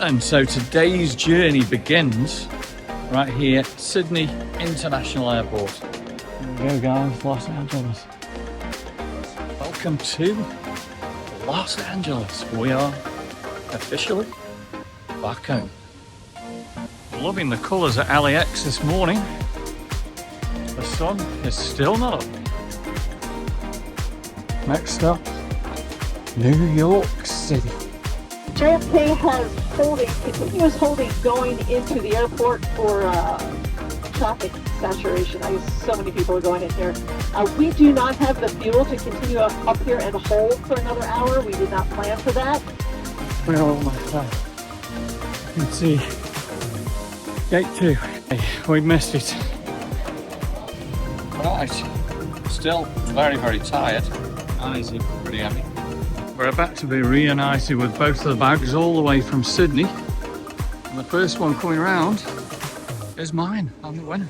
And so today's journey begins right here at Sydney International Airport. Here we go guys, Los Angeles. Welcome to Los Angeles. We are officially back home. Loving the colours at LAX this morning. The sun is still not up. Next stop, New York City. JFK has continuous holding going into the airport for traffic saturation. So many people are going in here. We do not have the fuel to continue up here and hold for another hour. We did not plan for that. Oh my God. You can see gate 2. We missed it. Right, still very, very tired. Eyes are pretty heavy. We're about to be reunited with both of the bags all the way from Sydney. And the first one coming around is mine. I'm the winner.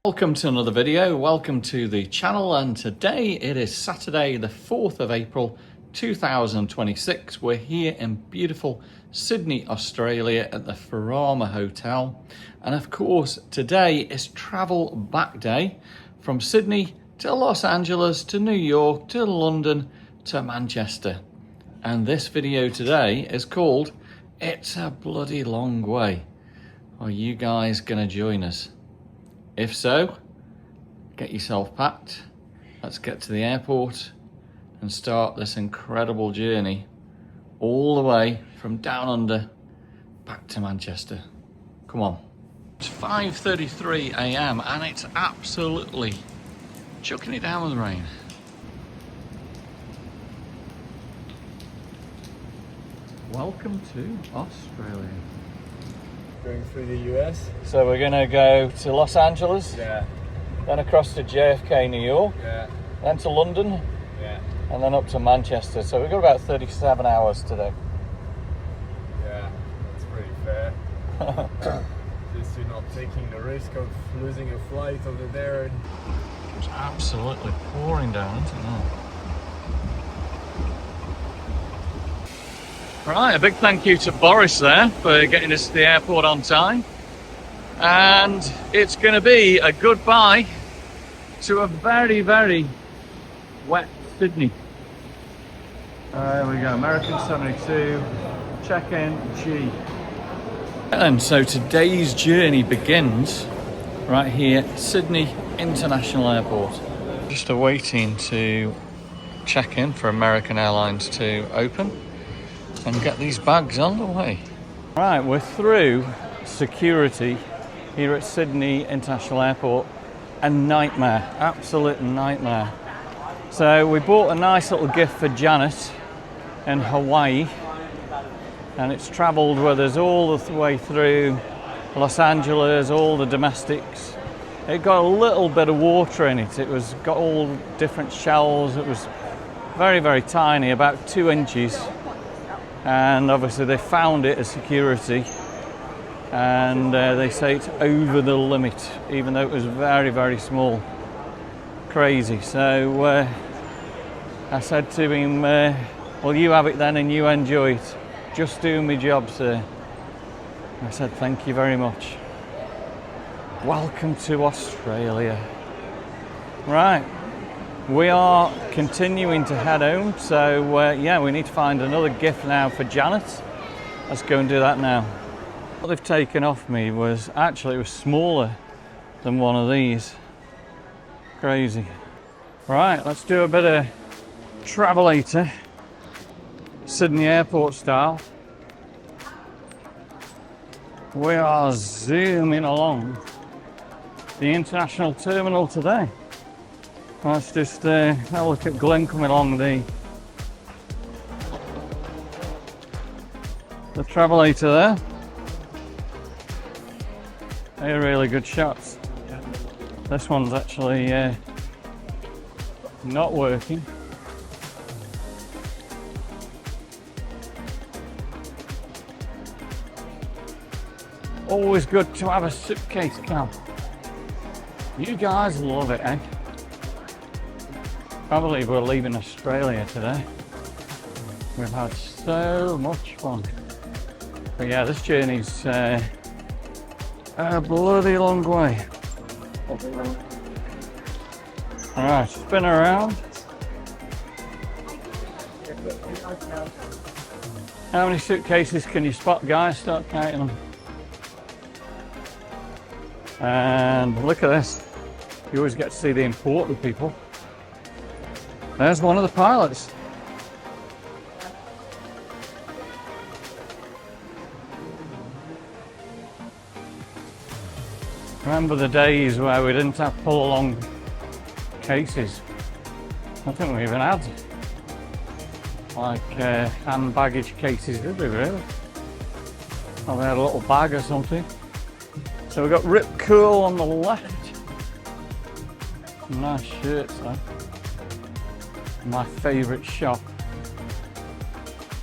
Welcome to another video, welcome to the channel, and today it is Saturday the 4th of April 2026. We're here in beautiful Sydney, Australia at the Farama Hotel, and of course today is travel back day from Sydney to Los Angeles to New York to London to Manchester. And this video today is called It's a Bloody Long Way. Are you guys gonna join us? If so, get yourself packed. Let's get to the airport and start this incredible journey all the way from down under back to Manchester. Come on. It's 5:33 a.m. and it's absolutely chucking it down with rain. Welcome to Australia. Going through the US. So we're going to go to Los Angeles, Yeah. then across to JFK, New York, Yeah. then to London, Yeah. and then up to Manchester. So we've got about 37 hours today. Yeah. That's pretty fair. Just you're not taking the risk of losing a flight over there. It's absolutely pouring down, isn't it? Right, a big thank you to Boris there for getting us to the airport on time. And it's going to be a goodbye to a very, very wet Sydney. There we go, American 72, check-in G. And so today's journey begins right here at Sydney International Airport. Just awaiting to check in for American Airlines to open and get these bags on the way. Right, we're through security here at Sydney International Airport. A nightmare, absolute nightmare. So we bought a nice little gift for Janet in Hawaii, and it's travelled with us all the way through Los Angeles, all the domestics. It got a little bit of water in it. It was got all different shells. It was very, very tiny, about 2 inches. And obviously they found it as security, and they say it's over the limit, even though it was very, very small. Crazy. So I said to him, well, you have it then and you enjoy it. Just doing my job, sir. I said, thank you very much. Welcome to Australia. Right. We are continuing to head home, so yeah, we need to find another gift now for Janet. Let's go and do that now. What they've taken off me was, actually it was smaller than one of these. Crazy. Right, let's do a bit of travelator, Sydney Airport style. We are zooming along the international terminal today. Let's just have a look at Glenn coming along the travelator there. They're really good shots. This one's actually not working. Always good to have a suitcase cam. You guys love it, eh? I believe we're leaving Australia today. We've had so much fun. But yeah, this journey's a bloody long way. Alright, spin around. How many suitcases can you spot, guys? Start counting them. And look at this. You always get to see the important people. There's one of the pilots. Remember the days where we didn't have pull-along cases? I think we even had like hand baggage cases, did we really? Or we had a little bag or something. So we've got Rip Cool on the left. Nice shirts though. My favourite shop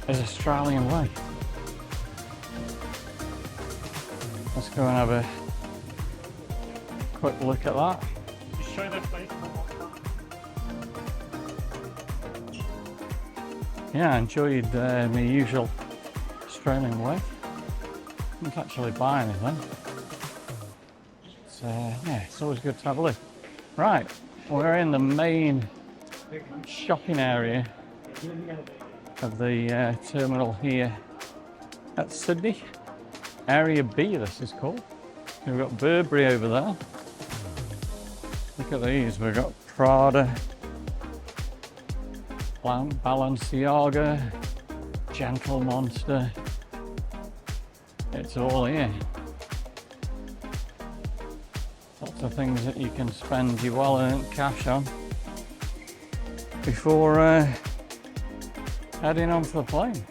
is Australian Way. Let's go and have a quick look at that. Show that place. Yeah, I enjoyed my usual Australian Way. Didn't actually buy anything. So yeah, it's always good to have a look. Right, we're in the main shopping area of the terminal here at Sydney. Area B, this is called. We've got Burberry over there. Look at these. We've got Prada, Balenciaga, Gentle Monster. It's all here. Lots of things that you can spend your well-earned cash on before heading onto the plane.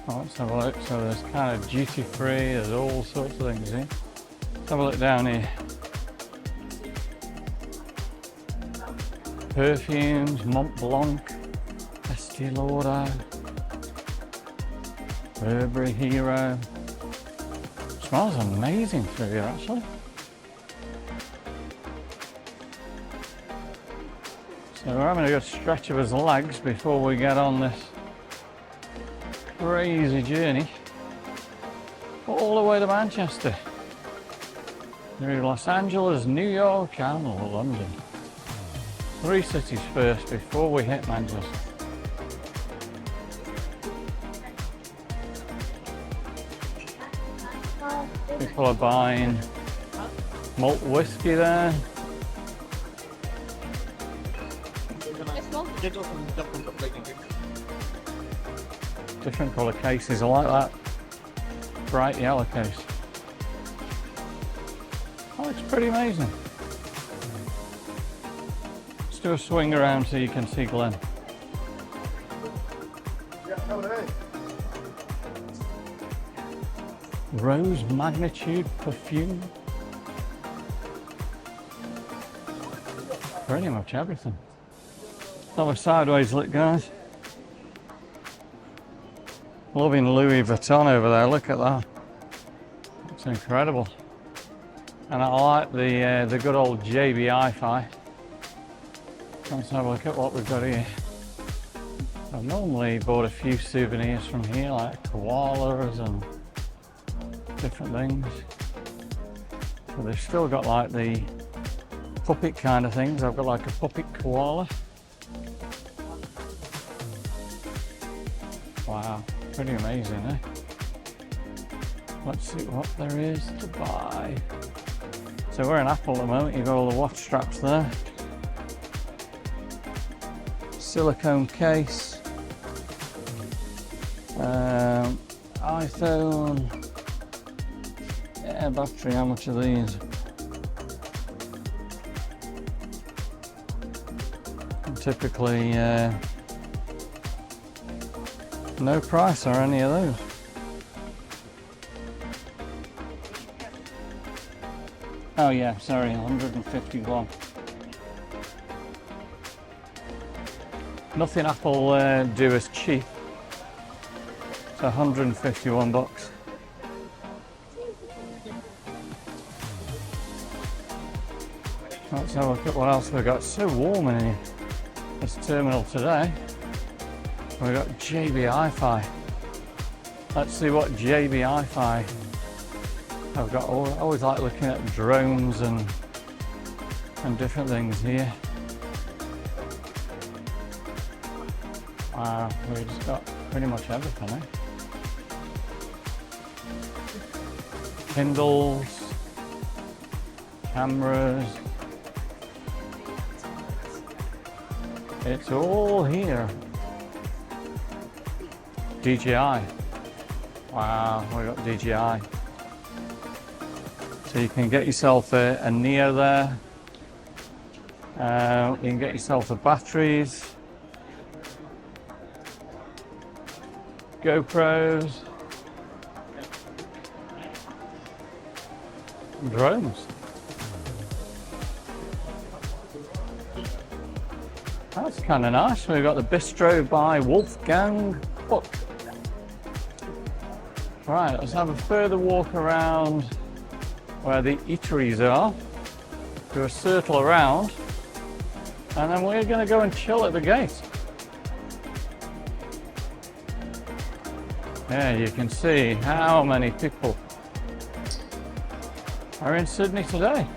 Oh, let's have a look. So there's kind of duty free, there's all sorts of things here. Let's have a look down here. Perfumes, Mont Blanc, Estee Lauder, Burberry Hero. Smells amazing through here actually. So we're having a good stretch of his legs before we get on this crazy journey all the way to Manchester. Through Los Angeles, New York and London. 3 cities first before we hit Manchester. People are buying malt whiskey there. Different colour cases, I like that bright yellow case. Oh, it's pretty amazing. Let's do a swing around so you can see Glenn. Rose Magnitude perfume. Pretty much everything. Let's have a sideways look, guys. Loving Louis Vuitton over there, look at that. It's incredible. And I like the good old JB Hi-Fi. Let's have a look at what we've got here. I've normally bought a few souvenirs from here, like koalas and different things. But they've still got like the puppet kind of things. I've got like a puppet koala. Wow, pretty amazing, eh? Let's see what there is to buy. So we're in Apple at the moment. You've got all the watch straps there. Silicone case. iPhone. Yeah, battery, how much are these? Typically No price on any of those. Oh yeah, sorry, 151. Nothing Apple do is cheap. It's 151 bucks. Let's have a look at what else we've got. It's so warm in here, this terminal today. We've got JB Hi-Fi. Let's see what JB Hi-Fi I've got. I always like looking at drones and different things here. Wow, we've just got pretty much everything, eh? Kindles, cameras. It's all here. DJI. Wow, we got DJI. So you can get yourself a Neo there. You can get yourself the batteries. GoPros. Drones. That's kind of nice. We've got the Bistro by Wolfgang Puck. Right, let's have a further walk around where the eateries are. Do a circle around, and then we're going to go and chill at the gate. There you can see how many people are in Sydney today.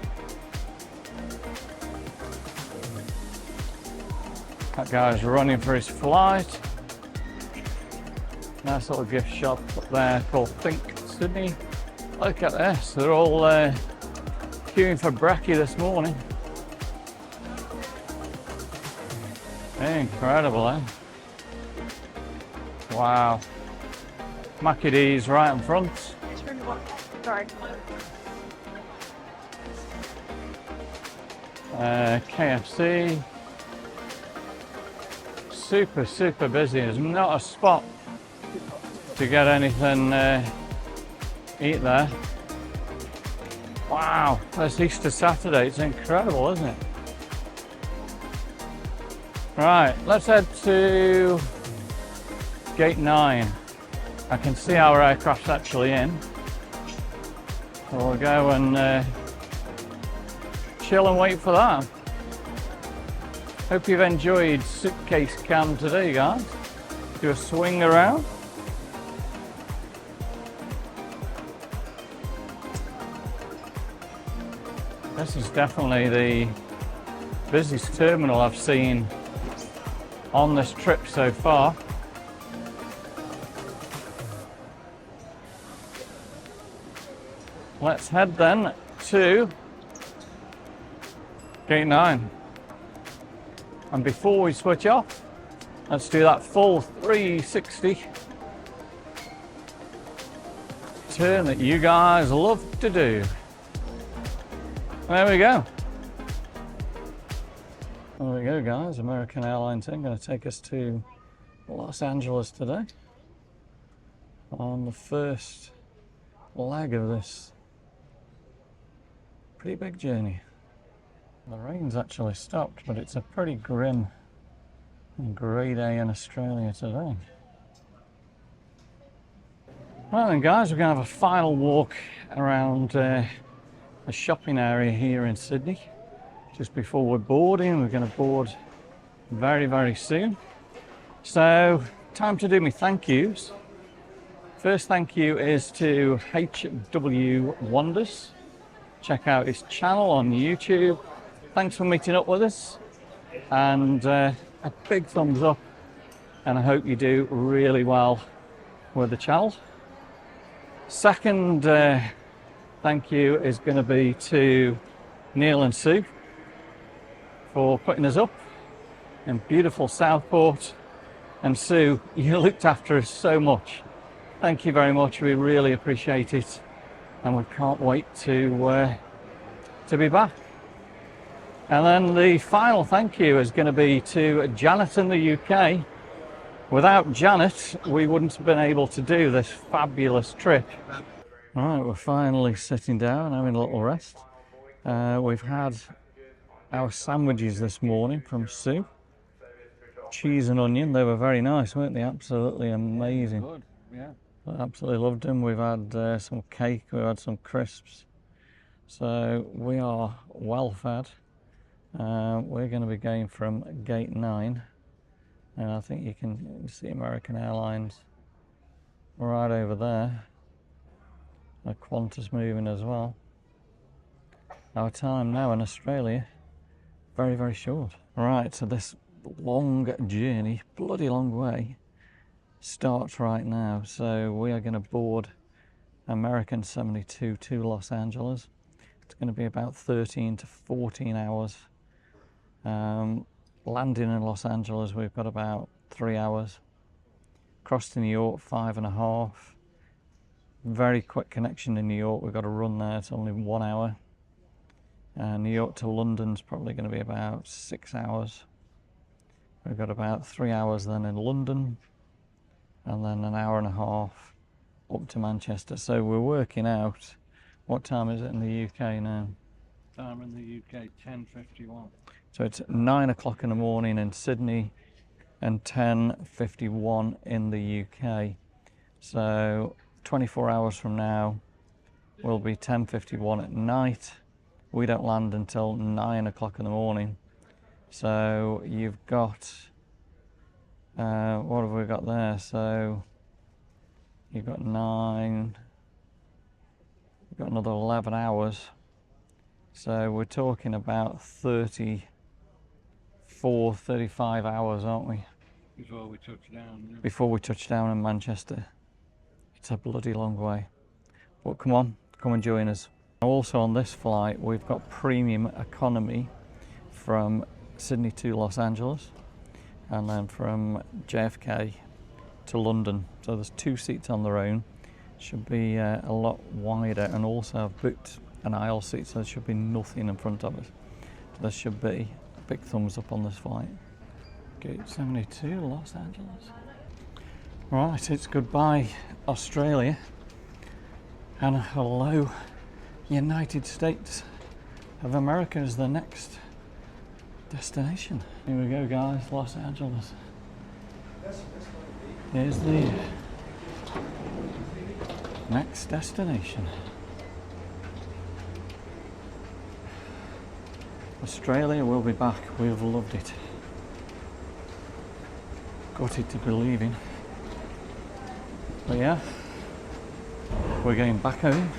That guy's running for his flight. Nice little gift shop up there called Think Sydney. Look at this, they're all queuing for brekkie this morning. Incredible, eh? Wow. Mackie D's right in front. KFC. Super busy. There's not a spot to get anything eat there. Wow, that's Easter Saturday. It's incredible, isn't it? Right, let's head to gate 9. I can see our aircraft's actually in. So we'll go and chill and wait for that. Hope you've enjoyed Suitcase Cam today, guys. Do a swing around. This is definitely the busiest terminal I've seen on this trip so far. Let's head then to gate 9. And before we switch off, let's do that full 360 turn that you guys love to do. There we go. There we go, guys. American Airlines are going to take us to Los Angeles today on the first leg of this pretty big journey. The rain's actually stopped, but it's a pretty grim and grey day in Australia today. Right then, guys, we're going to have a final walk around a shopping area here in Sydney just before we're boarding. We're going to board very soon. So, time to do my thank yous. First thank you is to HW Wonders. Check out his channel on YouTube. Thanks for meeting up with us, and a big thumbs up, and I hope you do really well with the channel. Second thank you is going to be to Neil and Sue for putting us up in beautiful Southport. And Sue, you looked after us so much. Thank you very much. We really appreciate it, and we can't wait to be back. And then the final thank you is going to be to Janet in the UK Without Janet, we wouldn't have been able to do this fabulous trip. All right, we're finally sitting down, having a little rest. We've had our sandwiches this morning from Sue. Cheese and onion, they were very nice, weren't they? Absolutely amazing. Good, yeah. I absolutely loved them. We've had some cake, we've had some crisps. So we are well fed. We're going to be going from gate 9. And I think you can see American Airlines right over there. A Qantas moving as well. Our time now in Australia, very, very short. Right, so this long journey, bloody long way, starts right now. So we are going to board American 72 to Los Angeles. It's going to be about 13 to 14 hours. Landing in Los Angeles, we've got about 3 hours. Across to New York, 5.5. Very quick connection in New York. We've got to run there. It's only 1 hour. New York to London's probably going to be about 6 hours. We've got about 3 hours then in London, and then an hour and a half up to Manchester. So we're working out, what time is it in the UK now? Time in the UK, 10:51. So it's 9 o'clock in the morning in Sydney and 10:51 in the UK. So 24 hours from now will be 10:51 at night. We don't land until 9 o'clock in the morning. So you've got, what have we got there? So you've got 9, you've got another 11 hours. So we're talking about 34, 35 hours, aren't we? Before we touch down. Yeah. Before we touch down in Manchester. It's a bloody long way. But come on, come and join us. Also on this flight, we've got premium economy from Sydney to Los Angeles, and then from JFK to London. So there's 2 seats on their own. Should be a lot wider, and also I've booked an aisle seat, so there should be nothing in front of us. So there should be a big thumbs up on this flight. Gate 72, Los Angeles. Right, it's goodbye Australia, and hello United States of America is the next destination. Here we go, guys, Los Angeles. Here's the next destination. Australia, we'll be back. We've loved it. Gutted to be leaving. But yeah, we're going back home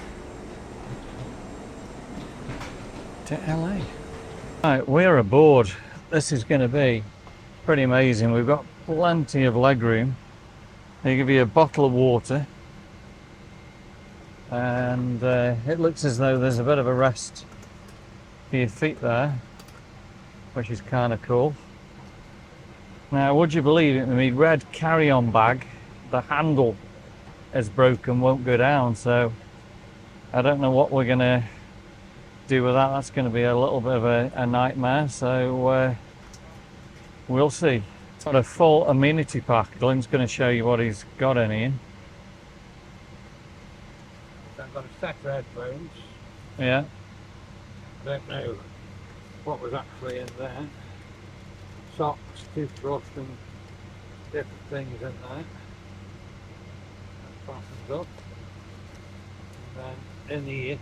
to LA. Right, we're aboard. This is going to be pretty amazing. We've got plenty of leg room. They give you a bottle of water, and it looks as though there's a bit of a rest for your feet there, which is kind of cool. Now, would you believe it, my red carry-on bag, the handle is broken, won't go down, so I don't know what we're going to do with that. That's going to be a little bit of a nightmare, so we'll see. It's got a full amenity pack. Glenn's going to show you what he's got in here. I've got a set of headphones. Yeah. Don't know what was actually in there. Socks, toothbrush and different things in there. That fastened up. And then in here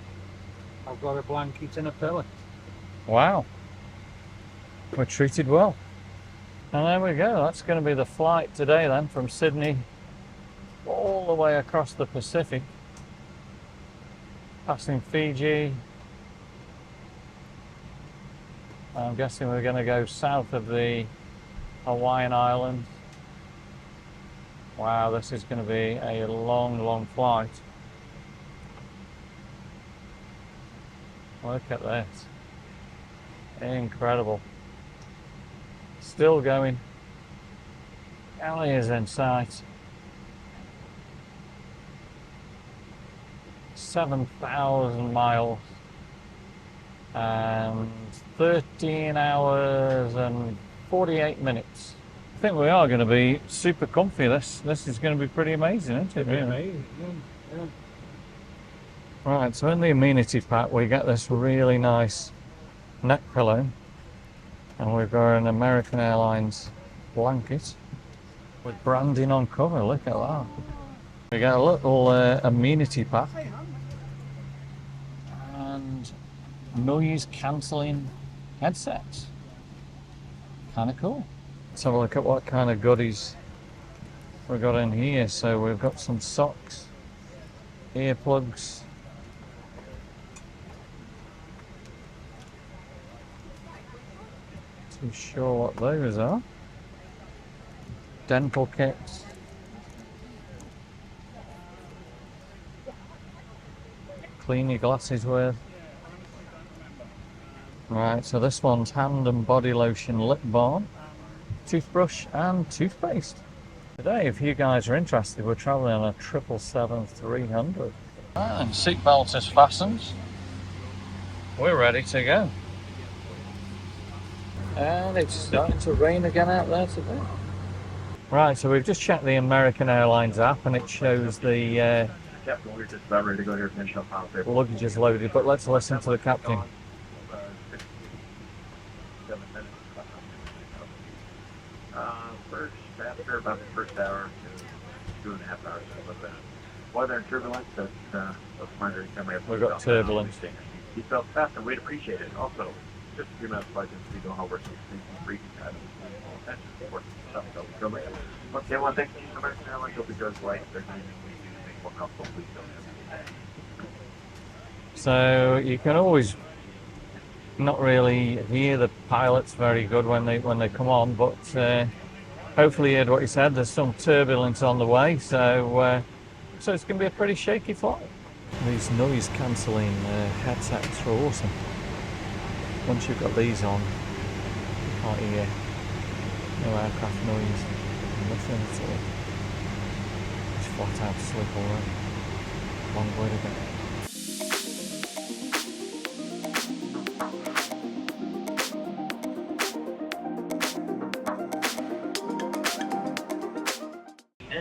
I've got a blanket and a pillow. Wow. We're treated well. And there we go. That's going to be the flight today then, from Sydney all the way across the Pacific, passing Fiji. I'm guessing we're going to go south of the Hawaiian Islands. Wow, this is going to be a long, long flight. Look at this. Incredible. Still going. LA is in sight. 7,000 miles and 13 hours and 48 minutes I think we are going to be super comfy. This is going to be pretty amazing, isn't it? Really? Amazing. Yeah. Right, so in the amenity pack we get this really nice neck pillow, and we've got an American Airlines blanket with branding on cover. Look at that. We get a little amenity pack and noise cancelling headsets. Kind of cool. Let's have a look at what kind of goodies we've got in here. So we've got some socks, earplugs, too sure what those are, dental kits, clean your glasses with. Right, so this one's hand and body lotion, lip balm, toothbrush and toothpaste. Today, if you guys are interested, we're travelling on a 777-300. And seatbelt is fastened. We're ready to go. And it's starting to rain again out there today. Right, so we've just checked the American Airlines app and it shows the Captain, we're just about ready to go here, finish up on paper. luggage is loaded, but let's listen to the captain. 7 minutes. First, after about the first hour to 2.5 hours, with the weather and turbulence, that's minor. We've got turbulence. You felt fast, and we'd appreciate it. Also, just a few minutes like this, we don't over some briefing time. Attention for stuff. So, once again, I want to thank you, American Airlines. Hope it goes right. If there's anything we do to make more helpful, please don't hesitate. So you can always not really hear the pilots very good when they come on, but hopefully you heard what he said. There's some turbulence on the way, so it's going to be a pretty shaky flight. These noise cancelling headsets are awesome. Once you've got these on, you can't hear no aircraft noise, nothing at all. It's flat out sleep already. Long way to go.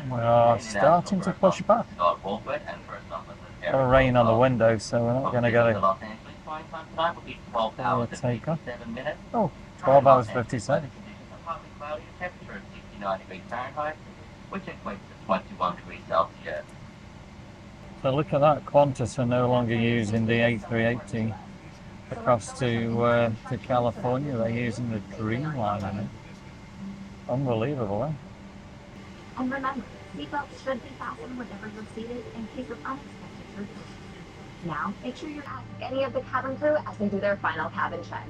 We are starting to push back. Got a rain on the window, so we're not going to get a takeoff. Oh, 12 hours 57. Which equates to 21 degrees Celsius. So look at that, Qantas are no longer using the A380 across to California. They're using the Dreamliner. Unbelievable, eh? And remember, seatbelts should be fastened whenever you're seated in case of unexpected turbulence. Now, make sure you ask any of the cabin crew as they do their final cabin check.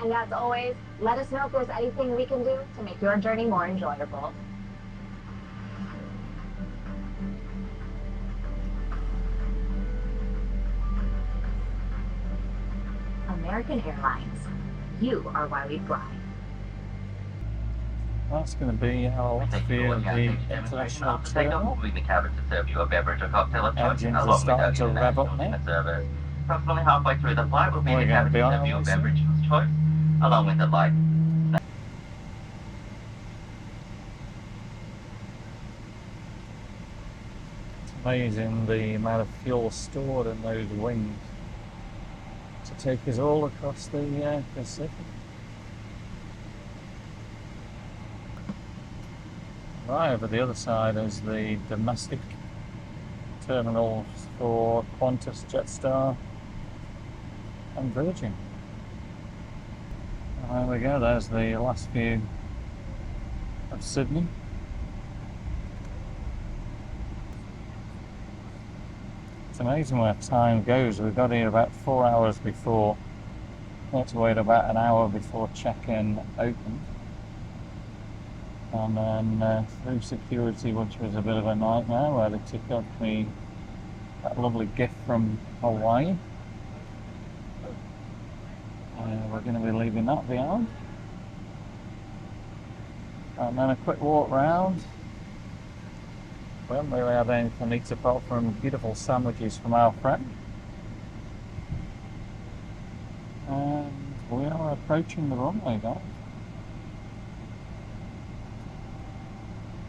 And as always, let us know if there's anything we can do to make your journey more enjoyable. American Airlines. You are why we fly. That's going to be our last view of the international terminal. The cabin to serve you a beverage or cocktail of choice. Engines are starting to rev up now. Approximately halfway through the flight will be We're the going to cabin be to on serve you a it, beverage of choice, along with the light. It's amazing the amount of fuel stored in those wings to take us all across the Pacific. Right, over the other side is the domestic terminals for Qantas, Jetstar and Virgin. There we go, there's the last view of Sydney. It's amazing where time goes. We got here about 4 hours before. We had to wait about an hour before check-in opened. And then through security, which was a bit of a nightmare, where they took off that lovely gift from Hawaii. We're going to be leaving that behind. And then a quick walk round. We haven't really had anything to eat apart from beautiful sandwiches from our friend. And we are approaching the runway, guys.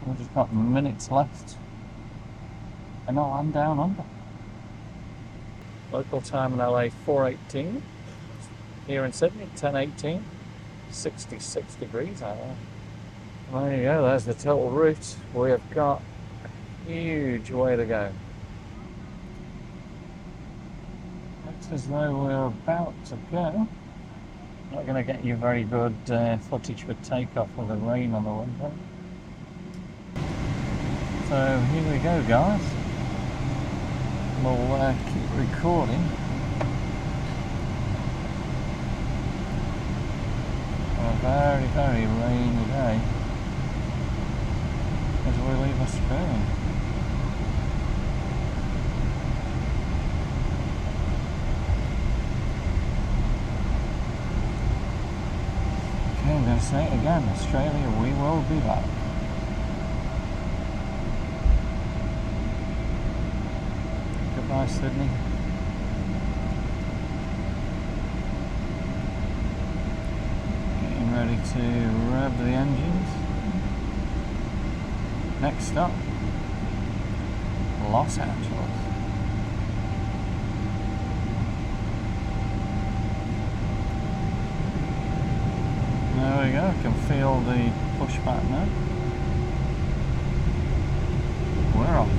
We've just got minutes left. And I'll land down under. Local time in LA 4:18. Here in Sydney 10:18. 66 degrees out there. There you go, there's the total route. We have got a huge way to go. Looks as though we're about to go. Not going to get you very good footage for takeoff with the rain on the window. So here we go, guys. We'll keep recording. On a very, very rainy day as we leave Australia. Okay, I'm going to say it again, Australia, we will be back. Goodbye, Sydney. Getting ready to rev the engines. Next stop, Los Angeles. There we go, I can feel the pushback now. We're off.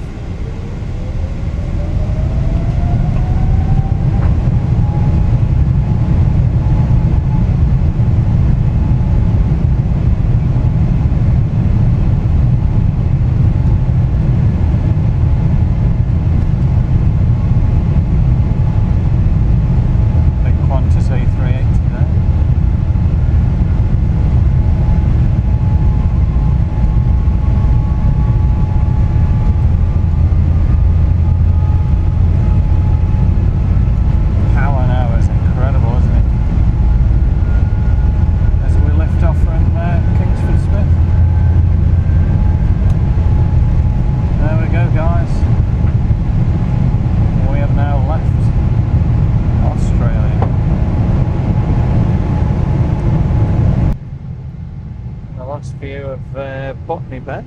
View of Botany Bay.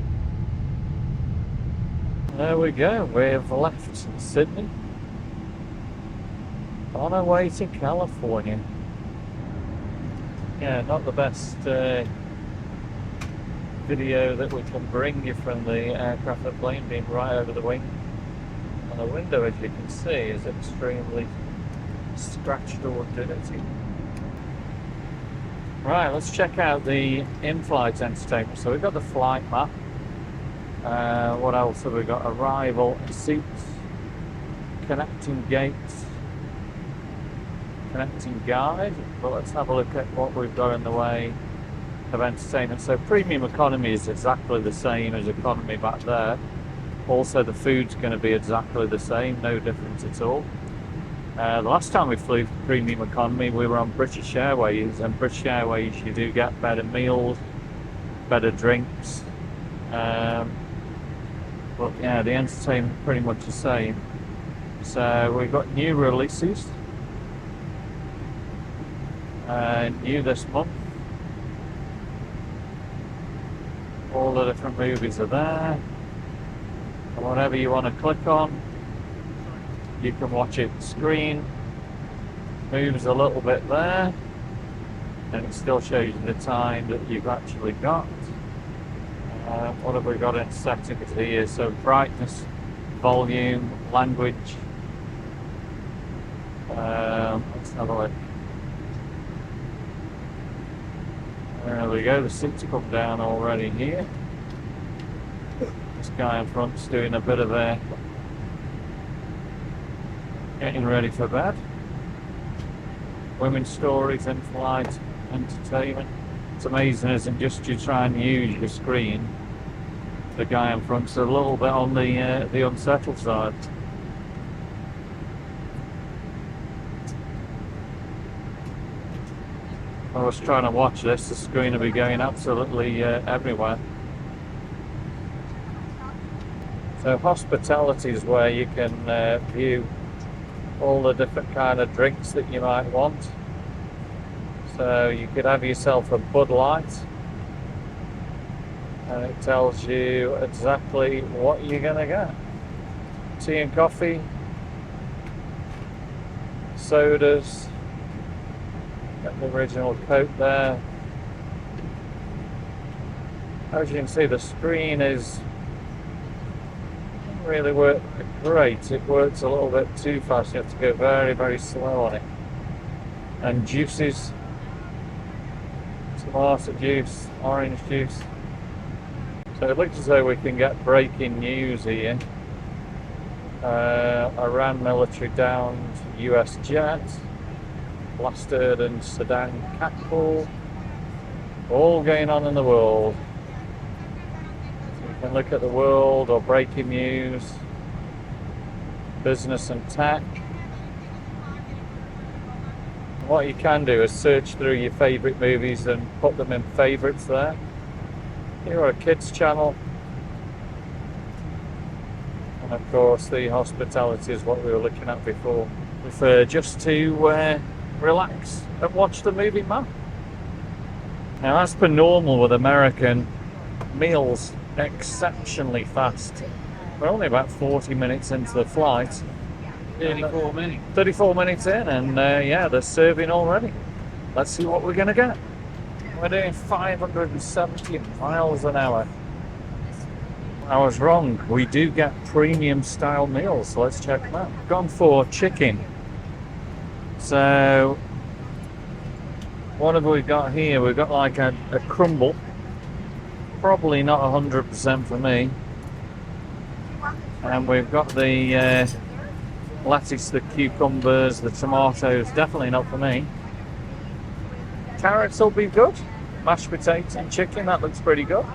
There we go, we've left Sydney on our way to California. Yeah, not the best video that we can bring you from the aircraft, the plane being right over the wing. And the window, as you can see, is extremely scratched or dirty. Right, let's check out the in-flight entertainment. So we've got the flight map. What else have we got? Arrival seats, connecting gates, connecting guide. But let's have a look at what we've got in the way of entertainment. So premium economy is exactly the same as economy back there. Also the food's going to be exactly the same, no difference at all. The last time we flew premium economy, we were on British Airways, and British Airways you do get better meals, better drinks, but yeah, the entertainment pretty much the same. So we've got new releases, new this month. All the different movies are there, and whatever you want to click on, you can watch it screen. Moves a little bit there, and it still shows you the time that you've actually got. What have we got in settings here? So brightness, volume, language. Let's have a look. There we go, the seats come down already here. This guy in front's doing a bit of a getting ready for bed. Women's stories, in-flight entertainment. It's amazing, isn't it? Just you try and use your screen. The guy in front's a little bit on the unsettled side. I was trying to watch this, the screen will be going absolutely everywhere. So hospitality is where you can view all the different kind of drinks that you might want. So you could have yourself a Bud Light, and it tells you exactly what you're gonna get. Tea and coffee, sodas, got the original Coke there. As you can see, the screen doesn't really work great. It works a little bit too fast. You have to go very, very slow on it. And juices, tomato juice, orange juice. So it looks as though we can get breaking news here. Iran military downed US jet, blasted in Sudan capital. All going on in the world. So you can look at the world or breaking news, business and tech. What you can do is search through your favourite movies and put them in favourites there. Here are a kids channel. And of course the hospitality is what we were looking at before. Prefer just to relax and watch the movie map. Now as per normal with American, meals exceptionally fast. We're only about 40 minutes into the flight. 34 minutes. 34 minutes in and yeah, they're serving already. Let's see what we're going to get. We're doing 570 miles an hour. I was wrong. We do get premium style meals, so let's check them out. Gone for chicken. So, what have we got here? We've got like a crumble. Probably not 100% for me. And we've got the lettuce, the cucumbers, the tomatoes. Definitely not for me. Carrots will be good. Mashed potatoes and chicken, that looks pretty good.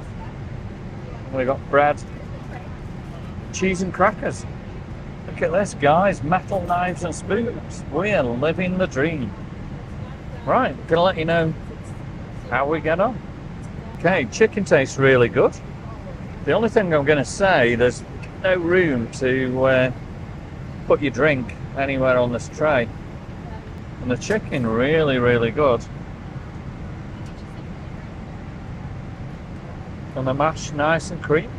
And we've got bread, cheese and crackers. Look at this, guys. Metal knives and spoons. We're living the dream. Right, I'm going to let you know how we get on. Okay, chicken tastes really good. The only thing I'm going to say, there's no room to put your drink anywhere on this tray. And the chicken really, really good. And the mash nice and creamy.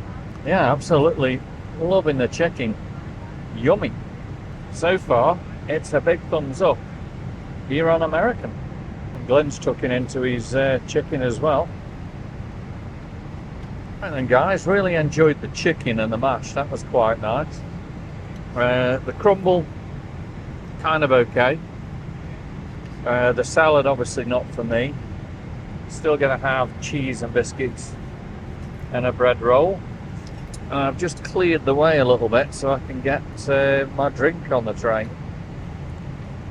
Yeah, absolutely loving the chicken. Yummy. So far, it's a big thumbs up here on American. And Glenn's tucking into his chicken as well. And then guys, really enjoyed the chicken and the mash. That was quite nice. The crumble, kind of okay. The salad, obviously not for me. Still gonna have cheese and biscuits and a bread roll. And I've just cleared the way a little bit so I can get my drink on the tray.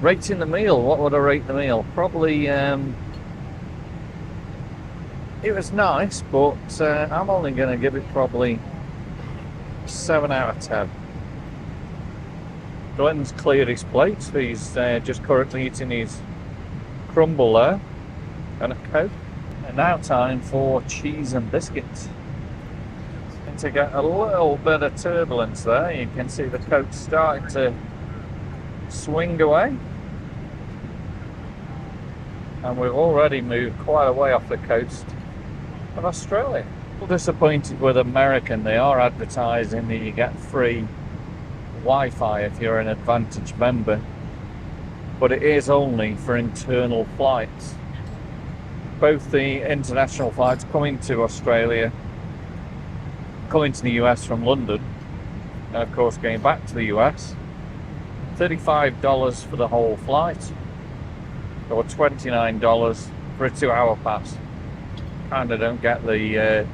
Rating the meal, what would I rate the meal? Probably, it was nice, but I'm only going to give it probably 7 out of 10. Glenn's cleared his plate, so he's just currently eating his crumble there and a Coke. And now time for cheese and biscuits. To get a little bit of turbulence there. You can see the Coke starting to swing away. And we've already moved quite a way off the coast of Australia. A little disappointed with American. They are advertising that you get free Wi-Fi if you're an Advantage member. But it is only for internal flights. Both the international flights coming to Australia, coming to the US from London, and of course going back to the US, $35 for the whole flight, or $29 for a 2-hour pass. Kinda don't get the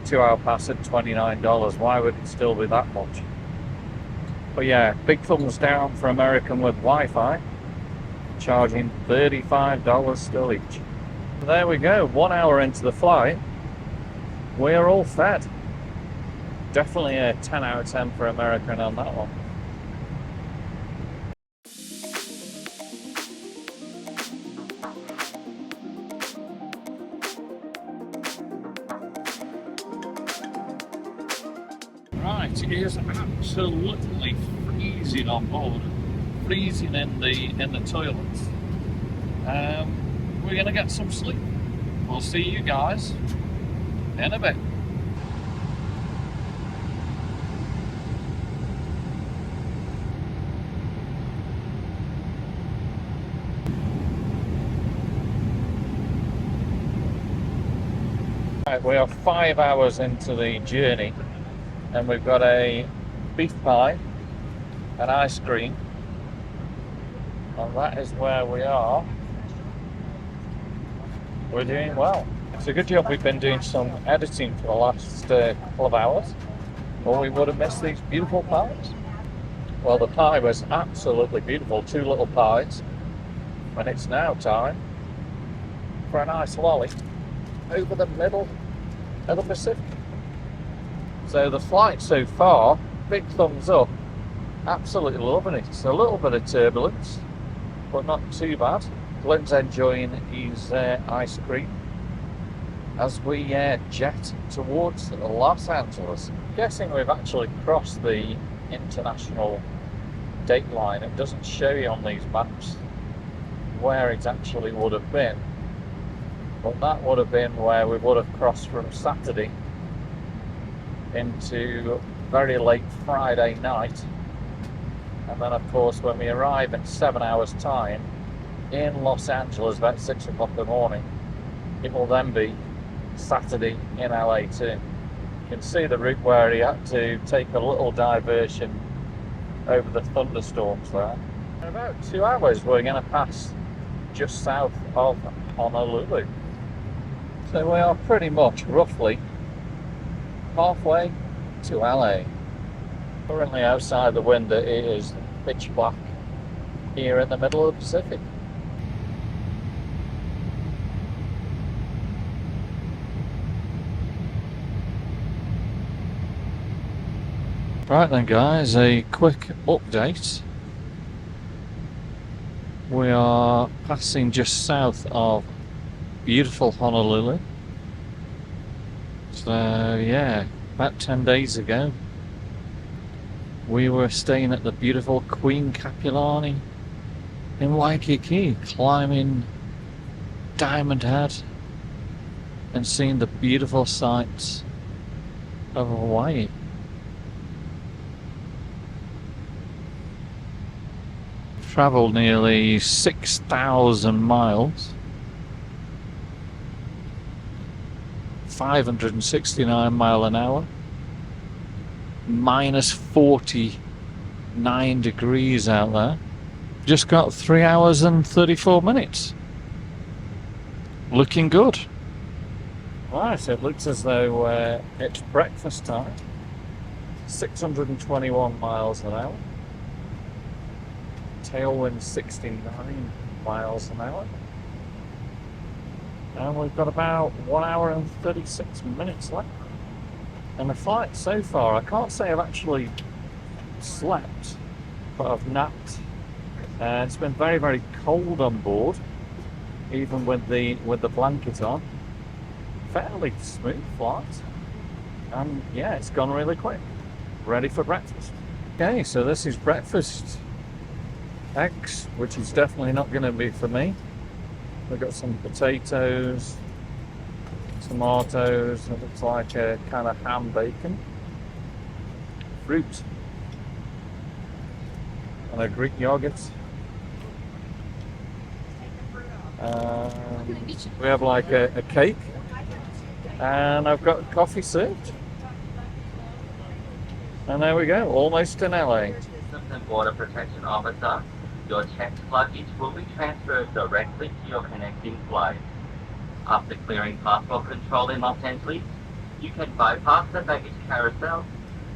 2-hour pass at $29. Why would it still be that much? But yeah, big thumbs down for American with Wi-Fi, charging $35 still each. There we go, 1 hour into the flight, we're all fed. Definitely a 10 out of 10 for American on that one. Right, it is absolutely freezing on board, freezing in the toilets. We're gonna get some sleep. We'll see you guys in a bit. Right, we are 5 hours into the journey and we've got a beef pie, an ice cream, and that is where we are. We're doing well. It's a good job we've been doing some editing for the last couple of hours, or we would have missed these beautiful pies. Well, the pie was absolutely beautiful, 2 little pies, and it's now time for a nice lolly over the middle of the Pacific. So the flight so far, big thumbs up, absolutely loving it. It's a little bit of turbulence, but not too bad. Glenn's enjoying his ice cream as we jet towards Los Angeles. I'm guessing we've actually crossed the international date line. It doesn't show you on these maps where it actually would have been, but that would have been where we would have crossed from Saturday into very late Friday night, and then of course when we arrive in 7 hours time in Los Angeles about 6 o'clock in the morning, it will then be Saturday in LA too. You can see the route where he had to take a little diversion over the thunderstorms there. In about 2 hours we're going to pass just south of Honolulu. So we are pretty much roughly halfway to LA. Currently outside the window it is pitch black here in the middle of the Pacific. Right then guys, a quick update. We are passing just south of beautiful Honolulu. So yeah, about 10 days ago we were staying at the beautiful Queen Capilani in Waikiki, climbing Diamond Head and seeing the beautiful sights of Hawaii. Travelled nearly 6,000 miles, 569 mile an hour, minus 49 degrees out there. Just got 3 hours and 34 minutes. Looking good. Right, so it looks as though it's breakfast time. 621 miles an hour. Tailwind 69 miles an hour. And we've got about 1 hour and 36 minutes left. And the flight so far, I can't say I've actually slept, but I've napped. It's been very, very cold on board, even with the blanket on. Fairly smooth flight. And yeah, it's gone really quick. Ready for breakfast. Okay, so this is breakfast. Eggs, which is definitely not going to be for me. We've got some potatoes, tomatoes, it looks like a kind of ham bacon, fruit, and a Greek yogurt. We have like a cake, and I've got coffee served. And there we go, almost in LA. Customs and Border Protection Officer, your checked luggage will be transferred directly to your connecting flight. After clearing passport control in Los Angeles, you can bypass the baggage carousel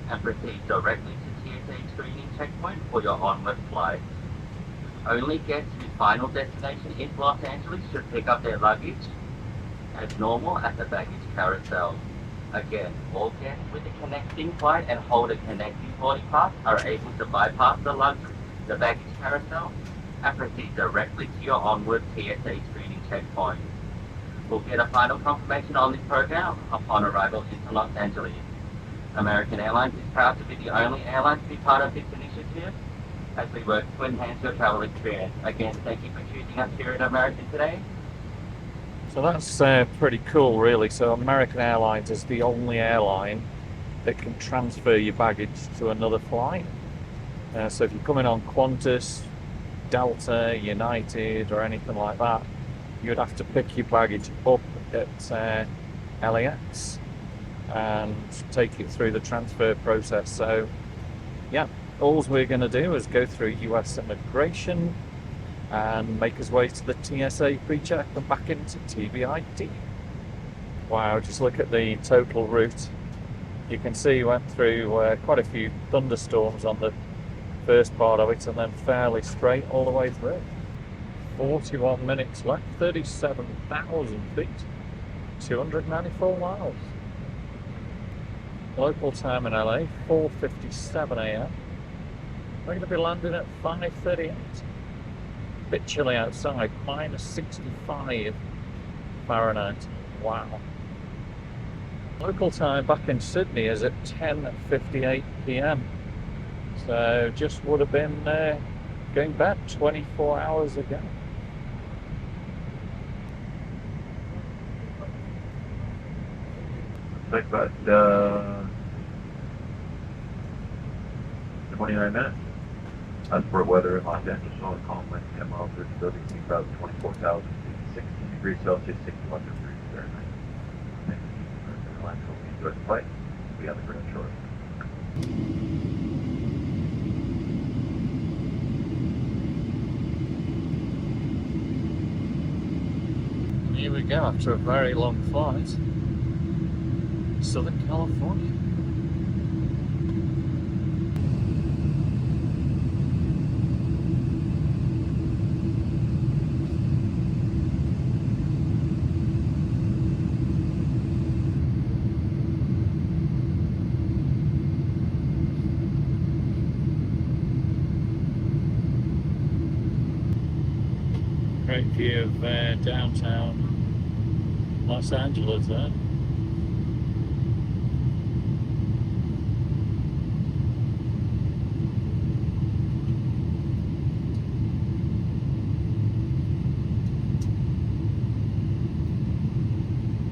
and proceed directly to TSA screening checkpoint for your onward flight. Only guests whose final destination is Los Angeles should pick up their luggage as normal at the baggage carousel. Again, all guests with a connecting flight and hold a connecting boarding pass are able to bypass the baggage carousel and proceed directly to your onward TSA screening checkpoint. We'll get a final confirmation on this program upon arrival into Los Angeles. American Airlines is proud to be the only airline to be part of this initiative as we work to enhance your travel experience. Again, thank you for choosing us here at American today. So that's pretty cool really. So American Airlines is the only airline that can transfer your baggage to another flight. So if you're coming on Qantas, Delta, United or anything like that, you'd have to pick your baggage up at LAX and take you through the transfer process. So yeah, all we're going to do is go through US immigration and make his way to the TSA pre-check and back into TBIT. Wow, just look at the total route. You can see we went through quite a few thunderstorms on the first part of it, and then fairly straight all the way through. 41 minutes left, 37,000 feet, 294 miles. Local time in LA, 4:57 a.m. We're going to be landing at 5:38. Bit chilly outside, minus 65 Fahrenheit. Wow. Local time back in Sydney is at 10:58 p.m. So just would have been going back 24 hours ago. Like about 29 minutes. As for weather in Los Angeles, solid calm wind, 10 miles per hour, 24,000 feet, 16 degrees Celsius, 61 degrees Fahrenheit. Thank you, American Airlines. Hope you enjoyed the flight. We have the ground short. Here we go, after a very long flight. Southern California. Great view of downtown Los Angeles there.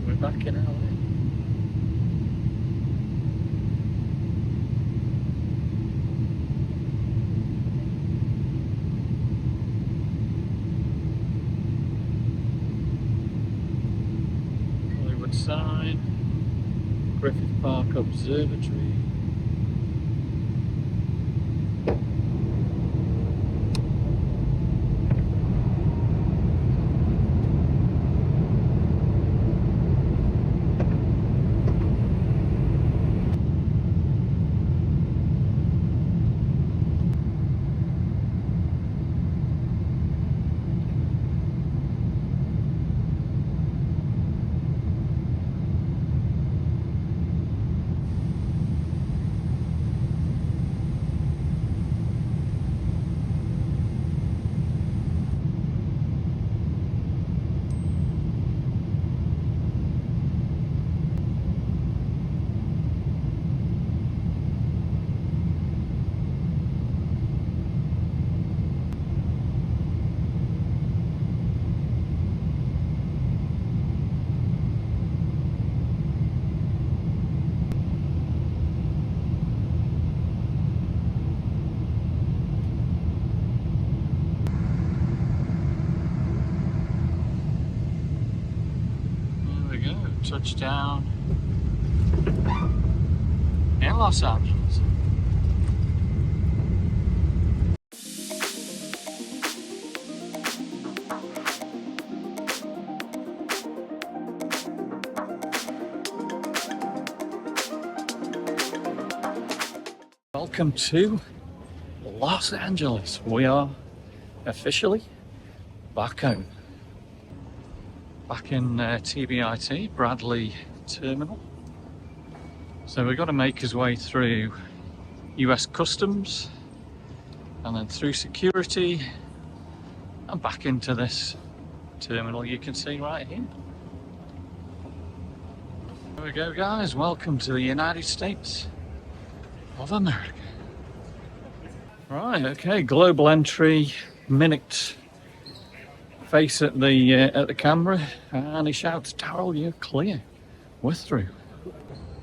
We're back in LA. Sign, Griffith Park Observatory. Touchdown in Los Angeles. Welcome to Los Angeles. We are officially back home. Back in TBIT, Bradley Terminal. So we've got to make his way through US Customs and then through security and back into this terminal you can see right here. There we go, guys. Welcome to the United States of America. Right, okay, global entry, minute. Face at the camera, and he shouts, "Darrell, you're clear. We're through."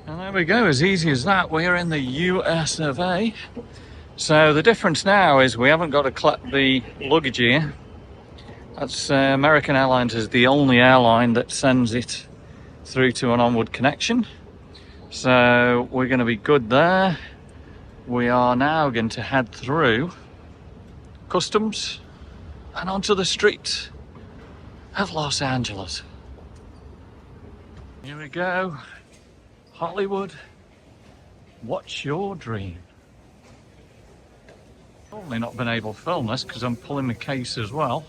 And there we go, as easy as that. We are in the US of A. So the difference now is we haven't got to collect the luggage here. That's American Airlines is the only airline that sends it through to an onward connection. So we're going to be good there. We are now going to head through customs and onto the streets of Los Angeles. Here we go. Hollywood, what's your dream? Probably not been able to film this because I'm pulling the case as well.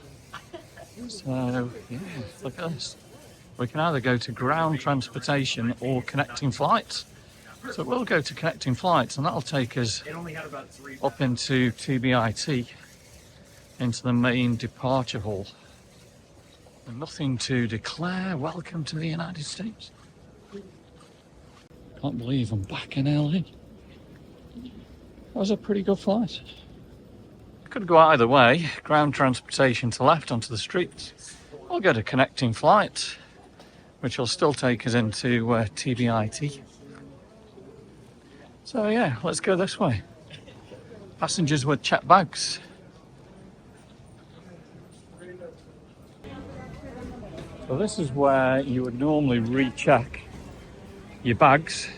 So, yeah, look at this. We can either go to ground transportation or connecting flights. So we'll go to connecting flights, and that'll take us up into TBIT, into the main departure hall. And nothing to declare. Welcome to the United States. Can't believe I'm back in LA. That was a pretty good flight. Could go either way. Ground transportation to left onto the streets. We'll go to connecting flight, which will still take us into TBIT. So yeah, let's go this way. Passengers with checked bags. So this is where you would normally recheck your bags.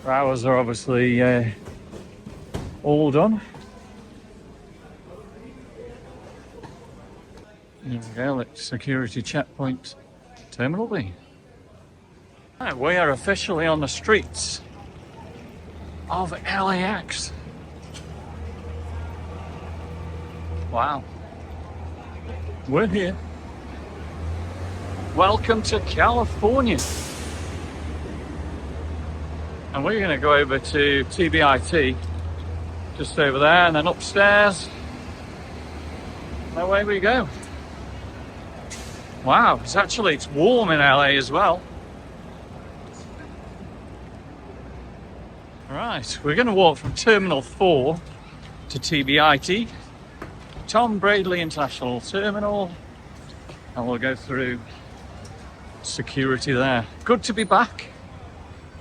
Ours are obviously all done. There we go, let's security checkpoint Terminal B. Right, we are officially on the streets of LAX. Wow. We're here. Welcome to California. And we're going to go over to TBIT, just over there, and then upstairs. And away we go. Wow, it's warm in LA as well. Right, we're going to walk from Terminal 4 to TBIT, Tom Bradley International Terminal, and we'll go through security there. Good to be back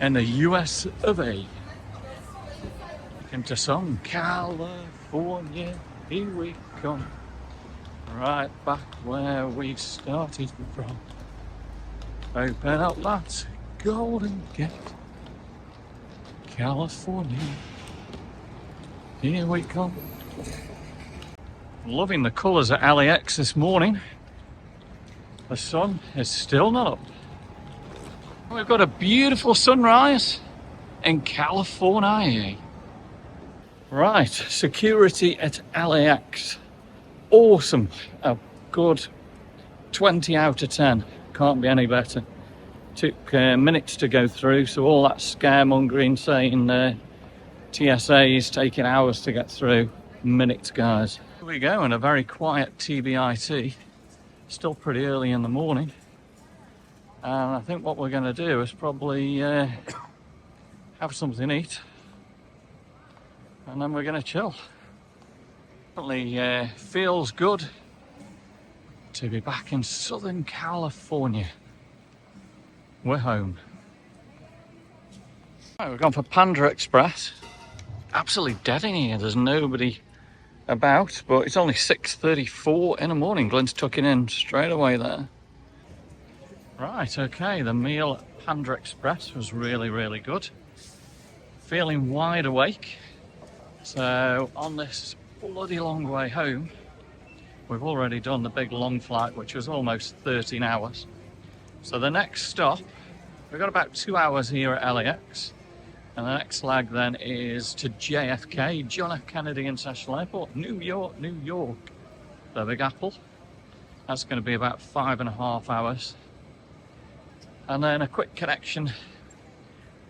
in the US of A. Into some California, here we come. Right back where we started from. Open up that Golden Gate. California, here we come. Loving the colours at LAX this morning. The sun is still not up. We've got a beautiful sunrise in California. Right, security at LAX. Awesome. A good 20 out of 10. Can't be any better. Took minutes to go through, so all that scaremongering saying TSA is taking hours to get through. Minutes, guys. Here we go, in a very quiet TBIT. Still pretty early in the morning. And I think what we're going to do is probably have something to eat. And then we're going to chill. Definitely feels good to be back in Southern California. We're home. Right, we've gone for Panda Express. Absolutely dead in here. There's nobody about, but it's only 6:34 in the morning. Glenn's tucking in straight away there. Right, okay, the meal at Panda Express was really, really good. Feeling wide awake. So on this bloody long way home, we've already done the big long flight, which was almost 13 hours. So the next stop, we've got about 2 hours here at LAX. And the next leg then is to JFK, John F. Kennedy International Airport, New York, New York. The Big Apple. That's going to be about 5.5 hours. And then a quick connection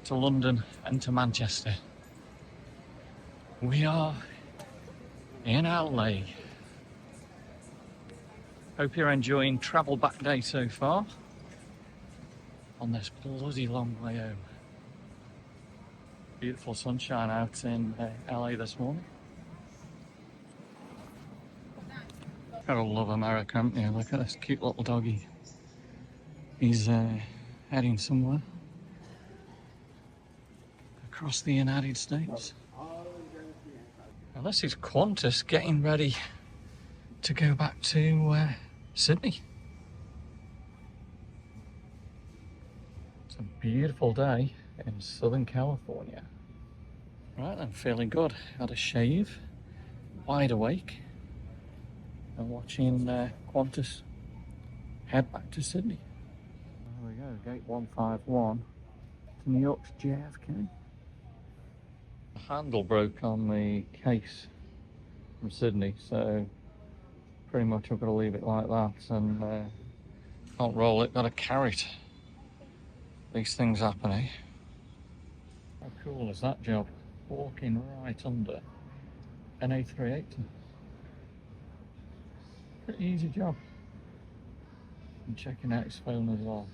to London and to Manchester. We are in LA. Hope you're enjoying travel back day so far on this bloody long way home. Beautiful sunshine out in LA this morning. Gotta love America, haven't you? Look at this cute little doggy. He's heading somewhere across the United States. And this is Qantas getting ready to go back to Sydney. It's a beautiful day in Southern California. Right, I'm feeling good. Had a shave, wide awake, and watching Qantas head back to Sydney. There we go, gate 151 to New York's JFK. The handle broke on the case from Sydney, so pretty much I've got to leave it like that and can't roll it, got to carry it. These things happen, eh? How cool is that job? Walking right under an A380. Pretty easy job. And checking out his phone as well.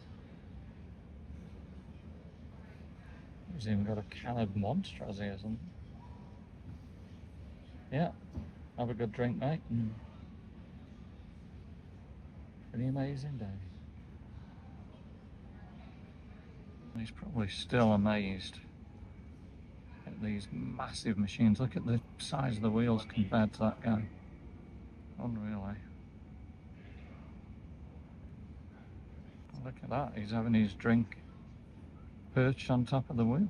He's even got a can of Monster, has he, or something? Yeah, have a good drink, mate. Pretty amazing day. He's probably still amazed at these massive machines. Look at the size of the wheels compared to that guy. Unreal, eh? Look at that, he's having his drink perched on top of the wheel.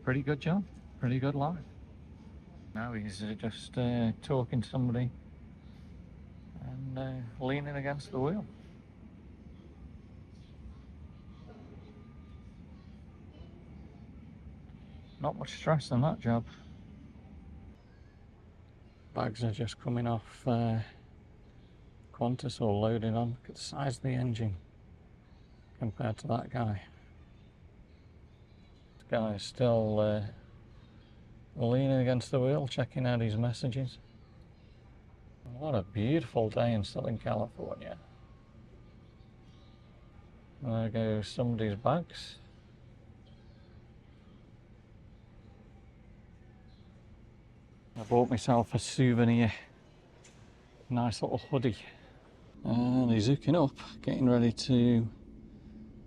Pretty good job, pretty good life. Now he's just talking to somebody and leaning against the wheel. Not much stress in that job. Bags are just coming off Qantas or loading on. Look at the size of the engine compared to that guy. This guy is still leaning against the wheel, checking out his messages. What a beautiful day in Southern California. There goes somebody's bags. I bought myself a souvenir, nice little hoodie, and he's hooking up, getting ready to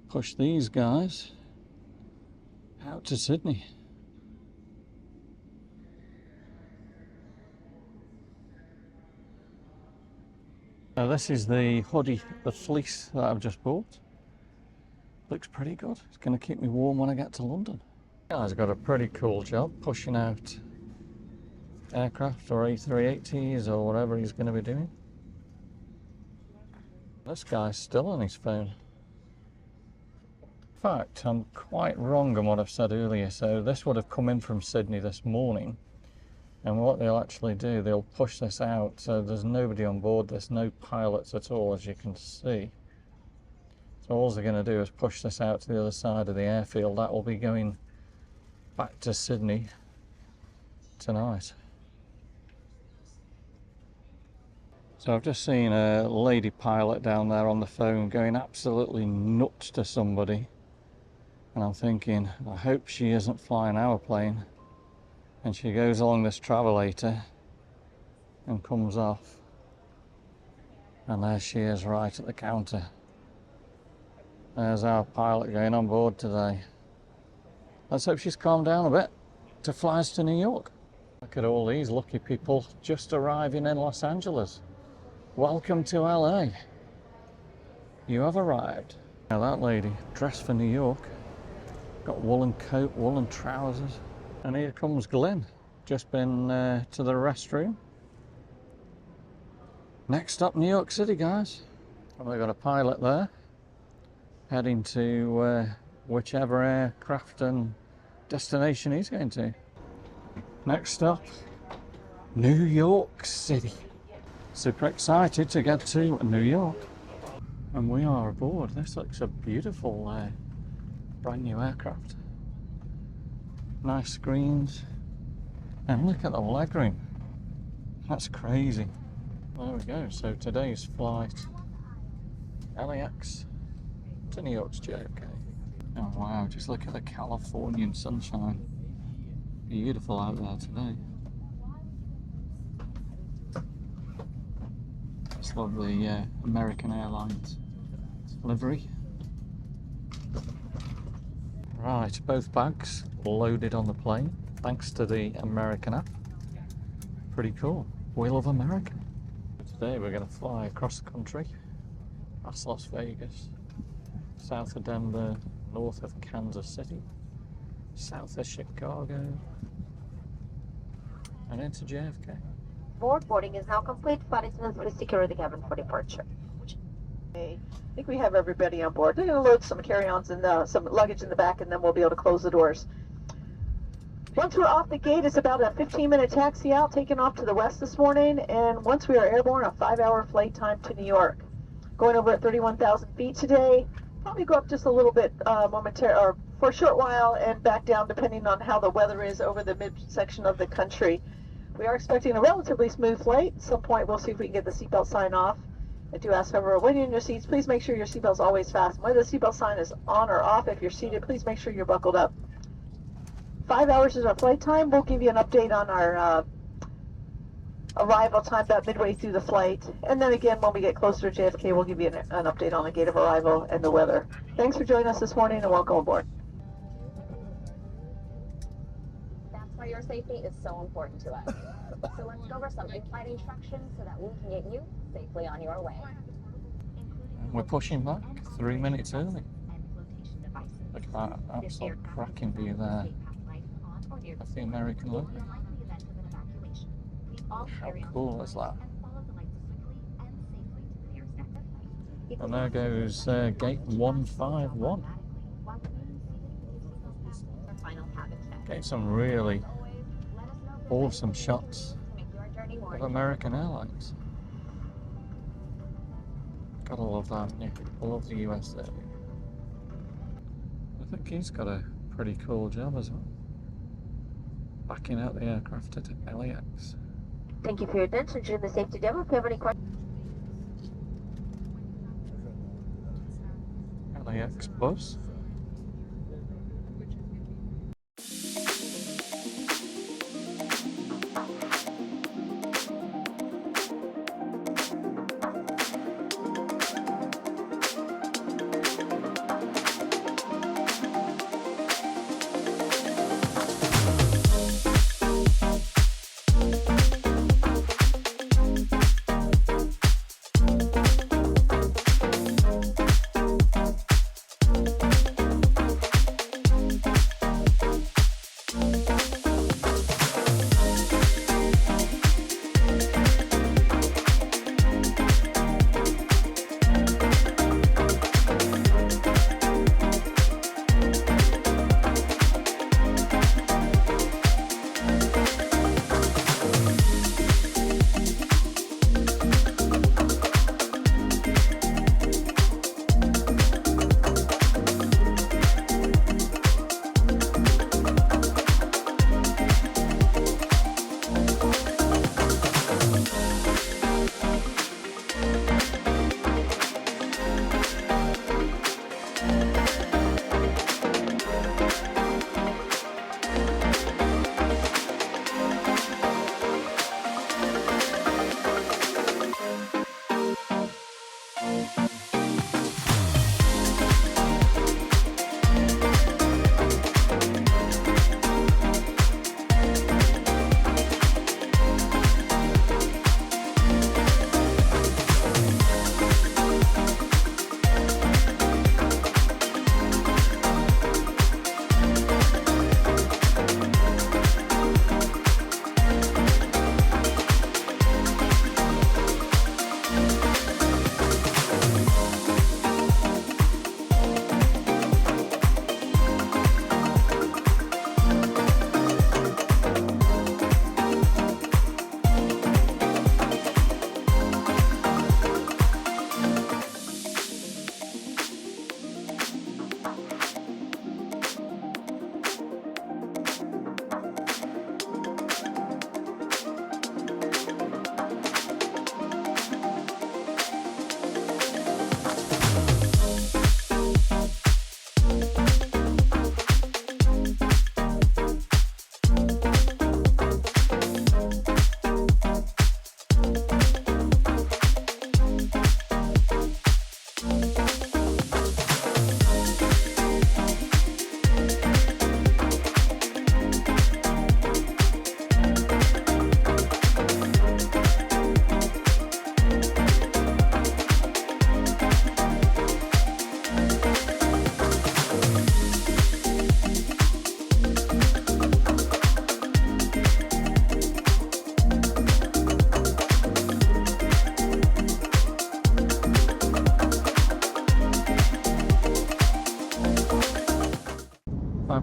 push these guys out to Sydney. Now this is the hoodie, the fleece that I've just bought. Looks pretty good. It's going to keep me warm when I get to London. Guy's got a pretty cool job pushing out aircraft or A380s or whatever he's going to be doing. This guy's still on his phone. In fact, I'm quite wrong on what I've said earlier. So this would have come in from Sydney this morning, and what they'll actually do, they'll push this out so there's nobody on board, there's no pilots at all, as you can see. So all they're going to do is push this out to the other side of the airfield. That will be going back to Sydney tonight. So I've just seen a lady pilot down there on the phone going absolutely nuts to somebody, and I'm thinking, I hope she isn't flying our plane. And she goes along this travelator and comes off, and there she is right at the counter. There's our pilot going on board today. Let's hope she's calmed down a bit to fly us to New York. Look at all these lucky people just arriving in Los Angeles. Welcome to LA. You have arrived. Now that lady, dressed for New York, got woolen coat, woolen trousers. And here comes Glenn, just been to the restroom. Next up, New York City, guys. And we've got a pilot there, heading to whichever aircraft and destination he's going to. Next up, New York City. Super excited to get to New York. And we are aboard. This looks a beautiful brand new aircraft. Nice screens. And look at the legroom. That's crazy. There we go. So today's flight, LAX to New York's JFK. Oh wow, just look at the Californian sunshine. Beautiful out there today. Just love the American Airlines livery. Right, both bags loaded on the plane thanks to the American app. Pretty cool. We love America. Today we're going to fly across the country past Las Vegas south of Denver, north of Kansas City, south of Chicago, and into JFK. Boarding is now complete. Flight attendants, please secure the cabin for departure. I think we have everybody on board. They're going to load some carry-ons and some luggage in the back, and then we'll be able to close the doors. Once we're off the gate, it's about a 15-minute taxi out, taking off to the west this morning, and once we are airborne, a 5-hour flight time to New York. Going over at 31,000 feet today. Probably go up just a little bit or for a short while, and back down depending on how the weather is over the midsection of the country. We are expecting a relatively smooth flight. At some point, we'll see if we can get the seatbelt sign off. I do ask, however, when you're in your seats, please make sure your seatbelt's always fastened. Whether the seatbelt sign is on or off, if you're seated, please make sure you're buckled up. 5 hours is our flight time. We'll give you an update on our arrival time about midway through the flight. And then again, when we get closer to JFK, we'll give you an update on the gate of arrival and the weather. Thanks for joining us this morning, and welcome aboard. That's why your safety is so important to us. So let's go over some in-flight instructions so that we can get you safely on your way. We're pushing back 3 minutes early. Look at that absolute cracking view there of the American logo. How cool is that? And there goes gate 151. Getting some really awesome shots of American Airlines. Gotta love that, haven't you? I love the US there. I think he's got a pretty cool job as well. Backing out the aircraft at LAX. Thank you for your attention during the safety demo. If you have any questions. LAX bus.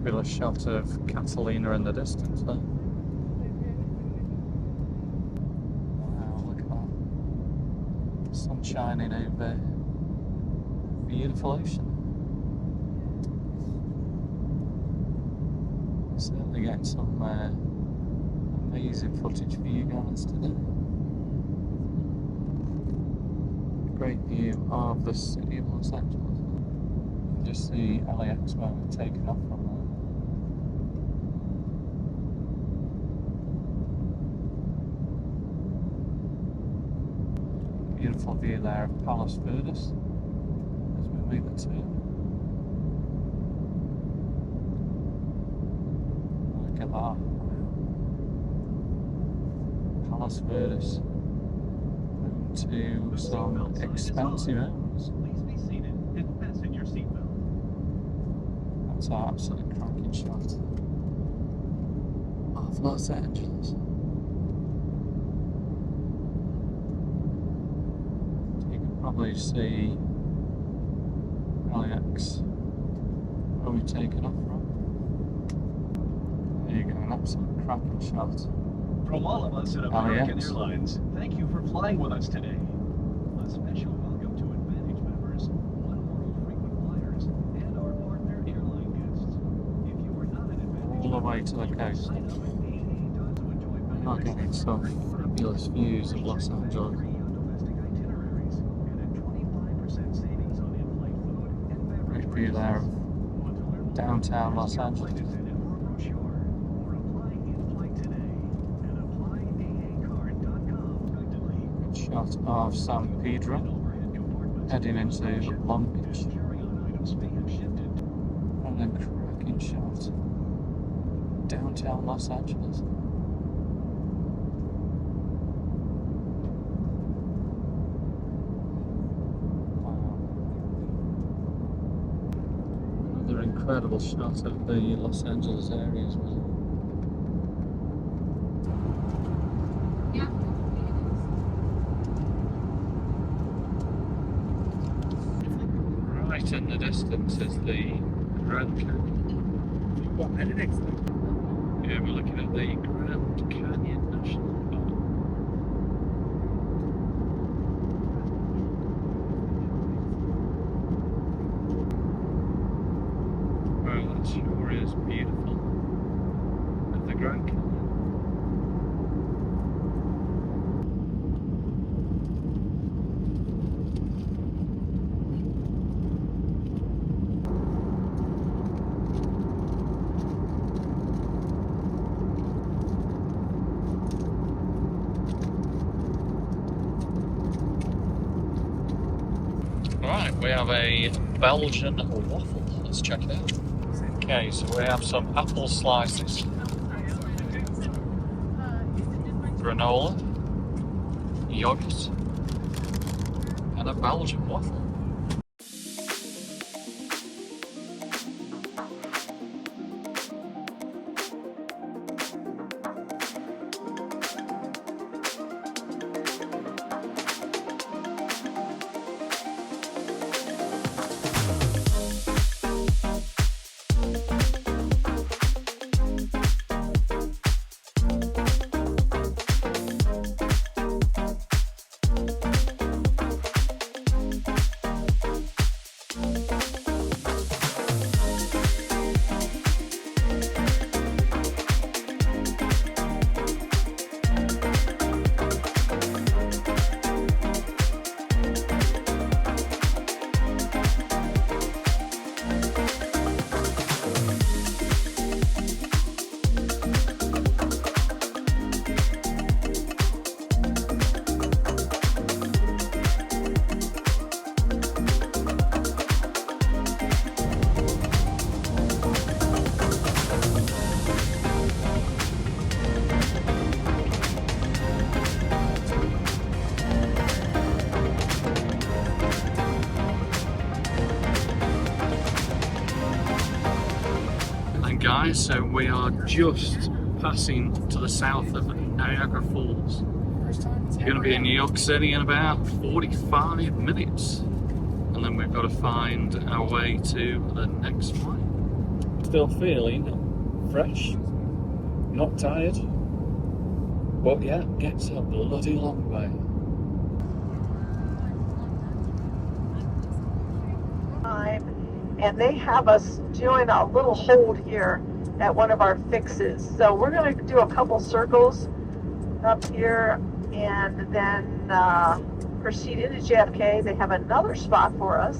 fabulous shot of Catalina in the distance there. Wow, look at that. Sun shining over beautiful ocean. Certainly getting some amazing footage for you guys today. Great view of the city of Los Angeles. Just see LAX moment taking off from there. Beautiful view there of Palos Verdes as we make the turn. Look at that. Palos Verdes. To some expensive homes. Please be seated and fasten your seatbelt. That's an absolute cracking shot of Los Angeles. You can probably see LAX where we've taken off from. There you go, an absolute cracking shot. From all of us at American LAX. Airlines, thank you for flying with us today. A special welcome to Advantage members, One World frequent flyers, and our partner airline guests. If you are not an Advantage All the way member, to the you can coast. sign up at AA to enjoy We're not benefits getting some fabulous views of Los Angeles. free on domestic itineraries, and a 25% savings on in-flight food and beverage Great view there purchases. of Want to learn more? downtown Los Ask your Angeles. flight attendant for a brochure, or apply in-flight today at applyAAcard.com. Good shot of San Pedro heading into Long Beach. Carry-on items may have shifted. And a cracking shot of downtown Los Angeles. Wow. Another incredible shot of the Los Angeles area as well. Right in the distance is the Grand Canyon. What, editing? Yeah, we're looking at the Grand Canyon National Park. Well, that sure is beautiful. At the Grand Canyon. Right, we have a Belgian waffle. Let's check it out. Okay, so we have some apple slices, granola, yogurt, and a Belgian waffle. Guys, so we are just passing to the south of Niagara Falls. We're going to be in New York City in about 45 minutes, and then we've got to find our way to the next flight. still feeling fresh, not tired, but yeah, it's a bloody long way. And they have us doing a little hold here at one of our fixes. So we're going to do a couple circles up here and then proceed into JFK. They have another spot for us.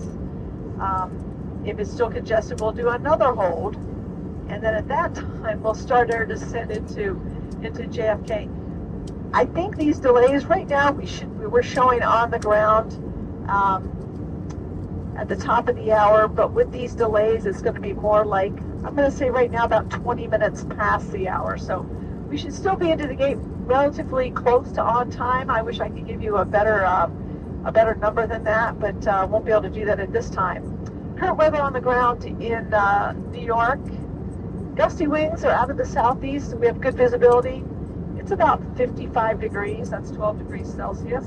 If it's still congested, we'll do another hold. And then at that time, we'll start our descent into JFK. I think these delays right now, we're showing on the ground at the top of the hour, but with these delays, it's going to be more like, I'm going to say right now, about 20 minutes past the hour. So we should still be into the gate relatively close to on time. I wish I could give you a better number than that, but won't be able to do that at this time. Current weather on the ground in New York. Gusty winds are out of the southeast, and we have good visibility. It's about 55 degrees. That's 12 degrees Celsius.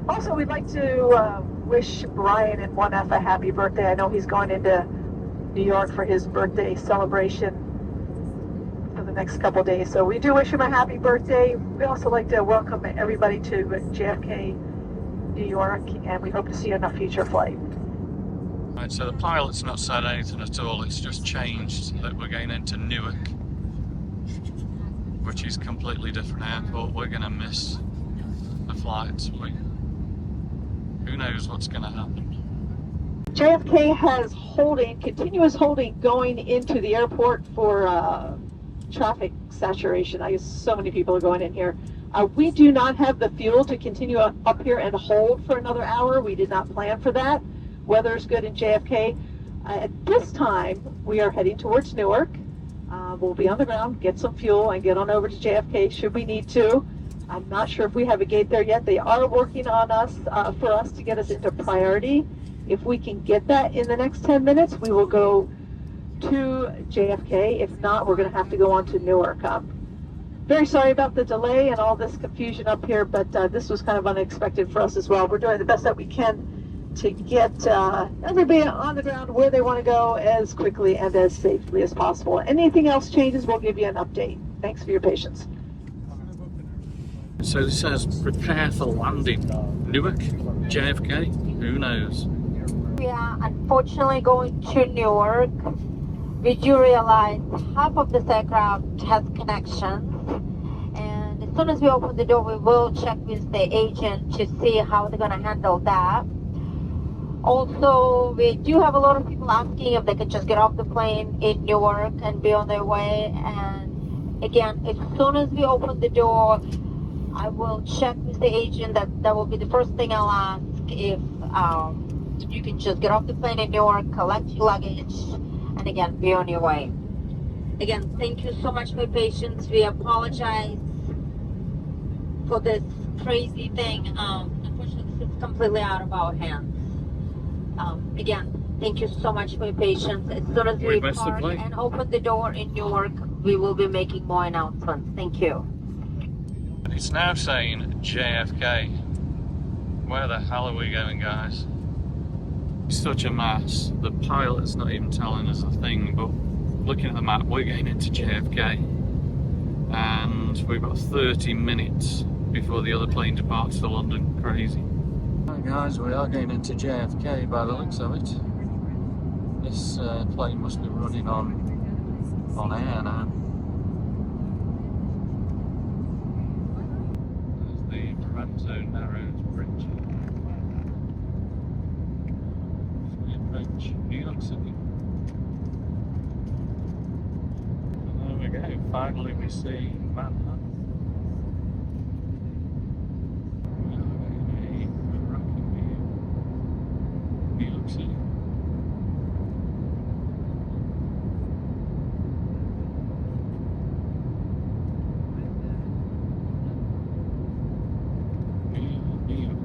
Also, we'd like to wish Brian and 1F a happy birthday. I know he's going into New York for his birthday celebration for the next couple days. So we do wish him a happy birthday. We also like to welcome everybody to JFK, New York, and we hope to see you on a future flight. Right, so the pilot's not said anything at all. It's just changed that we're going into Newark, which is a completely different airport. We're going to miss the flights. Who knows what's going to happen. JFK has continuous holding going into the airport for traffic saturation. I guess so many people are going in here. We do not have the fuel to continue up here and hold for another hour. We did not plan for that. Weather's good in JFK. At this time, we are heading towards Newark. We'll be on the ground, get some fuel, and get on over to JFK should we need to. I'm not sure if we have a gate there yet. They are working on us for us to get us into priority. If we can get that in the next 10 minutes, we will go to JFK. If not, we're going to have to go on to Newark. Very sorry about the delay and all this confusion up here, but this was kind of unexpected for us as well. We're doing the best that we can to get everybody on the ground where they want to go as quickly and as safely as possible. Anything else changes, we'll give you an update. Thanks for your patience. So this says prepare for landing. Newark, JFK, who knows? We are unfortunately going to Newark. We do realize half of this aircraft has connections, and as soon as we open the door, we will check with the agent to see how they're going to handle that. Also, we do have a lot of people asking if they can just get off the plane in Newark and be on their way. And again, as soon as we open the door, I will check with the agent. That will be the first thing I'll ask, if you can just get off the plane in Newark, collect your luggage, and again, be on your way. Again, thank you so much for your patience. We apologize for this crazy thing. Unfortunately, this is completely out of our hands. Again, thank you so much for your patience. As soon as we park and open the door in Newark, we will be making more announcements. Thank you. It's now saying JFK. Where the hell are we going, guys? It's such a mess. The pilot's not even telling us a thing, but looking at the map, we're getting into JFK. And we've got 30 minutes before the other plane departs for London. Crazy. Right, guys, we are going into JFK by the looks of it. This plane must be running on air now. There's the Toronto Narrows Bridge. As we approach New York City. And there we go, finally we see Manhattan. New York City. New York.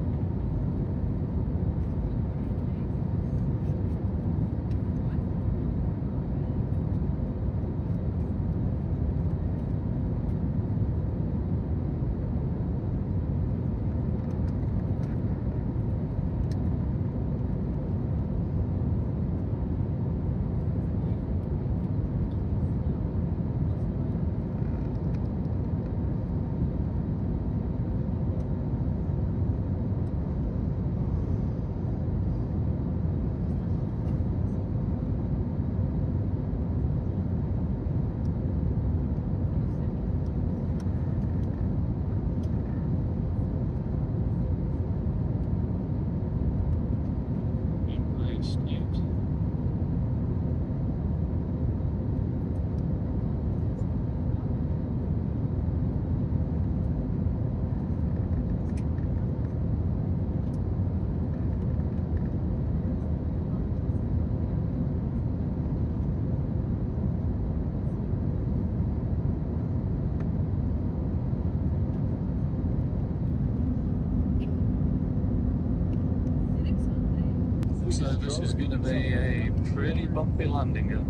looks like this is going to be a pretty bumpy landing, guys.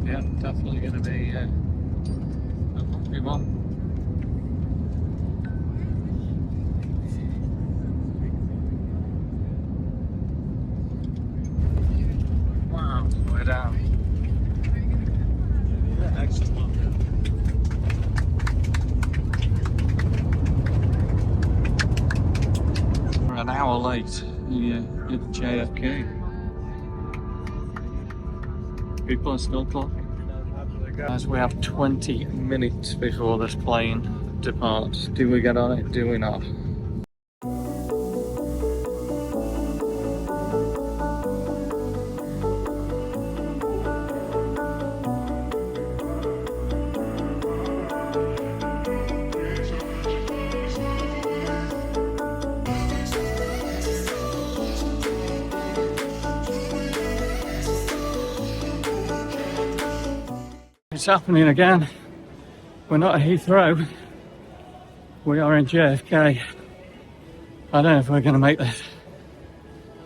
Yeah, definitely going to be a bumpy one. Wow, we're down. We're an hour late here at JFK. People are still talking. As we have 20 minutes before this plane departs. Do we get on it? Do we not? It's happening again. We're not at Heathrow. We are in JFK. I don't know if we're going to make this.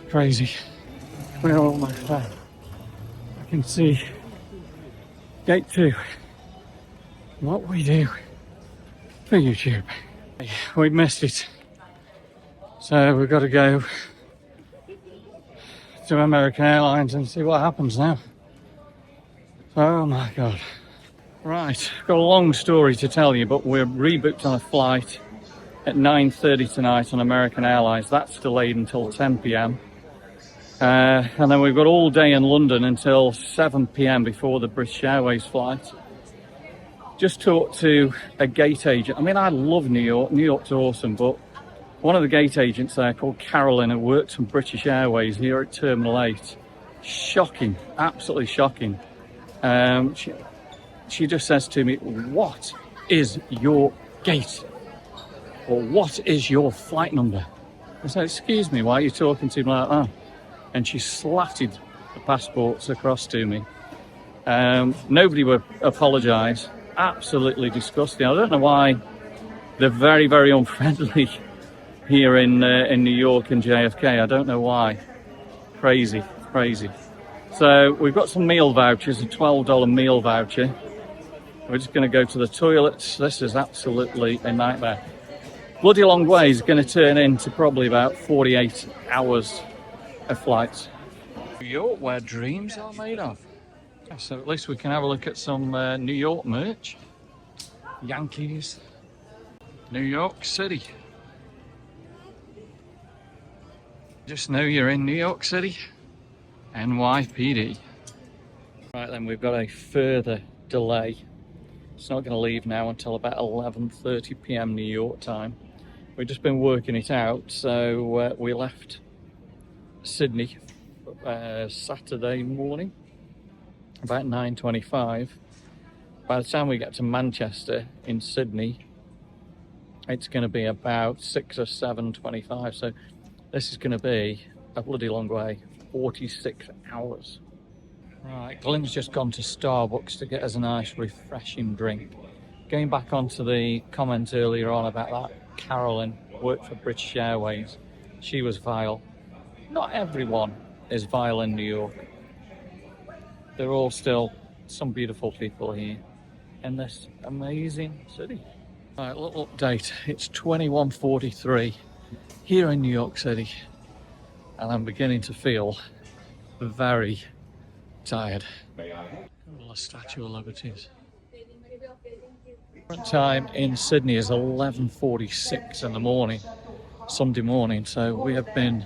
Crazy. We're almost there. I can see gate 2. What we do for YouTube. We missed it. So we've got to go to American Airlines and see what happens now. Oh my God. Right, got a long story to tell you, but we're rebooked on a flight at 9:30 tonight on American Airlines. That's delayed until 10 p.m. And then we've got all day in London until 7 p.m. before the British Airways flight. Just talked to a gate agent. I mean, I love New York. New York's awesome, but one of the gate agents there called Carolyn, who works for British Airways here at Terminal 8. Shocking, absolutely shocking. She just says to me, "What is your gate? Or what is your flight number?" I said, "Excuse me, why are you talking to me like that?" And she slatted the passports across to me. Nobody would apologise. Absolutely disgusting. I don't know why they're very, very unfriendly here in New York and JFK. I don't know why. Crazy, crazy. So we've got some meal vouchers, a $12 meal voucher. We're just going to go to the toilets. This is absolutely a nightmare. Bloody long way is going to turn into probably about 48 hours of flights. New York, where dreams are made of. So at least we can have a look at some New York merch. Yankees. New York City. Just know you're in New York City. NYPD. Right then, we've got a further delay. It's not going to leave now until about 11:30 p.m. New York time. We've just been working it out, so we left Sydney Saturday morning about 9:25. By the time we get to Manchester in Sydney, it's going to be about 6 or 7:25. So this is going to be a bloody long way, 46 hours. Right, Glyn's just gone to Starbucks to get us a nice refreshing drink. Going back onto the comment earlier on about that Carolyn worked for British Airways. She was vile. Not everyone is vile in New York. They're all still some beautiful people here in this amazing city. Right, little update. It's 21:43 here in New York City, and I'm beginning to feel very tired. The Statue of Liberties. Current time in Sydney is 11:46 in the morning, Sunday morning. So we have been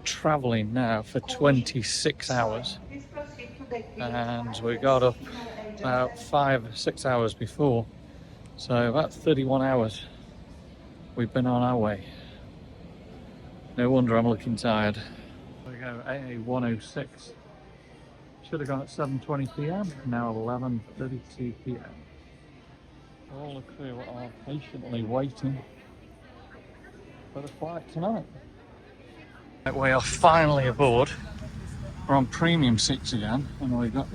travelling now for 26 hours, and we got up about 5 or 6 hours before. So about 31 hours we've been on our way. No wonder I'm looking tired. There we go, AA 106. Should have gone at 7:20 p.m. Now 11:32 p.m. All the crew are patiently waiting for the flight tonight. We are finally aboard. We're on premium seats again, and we got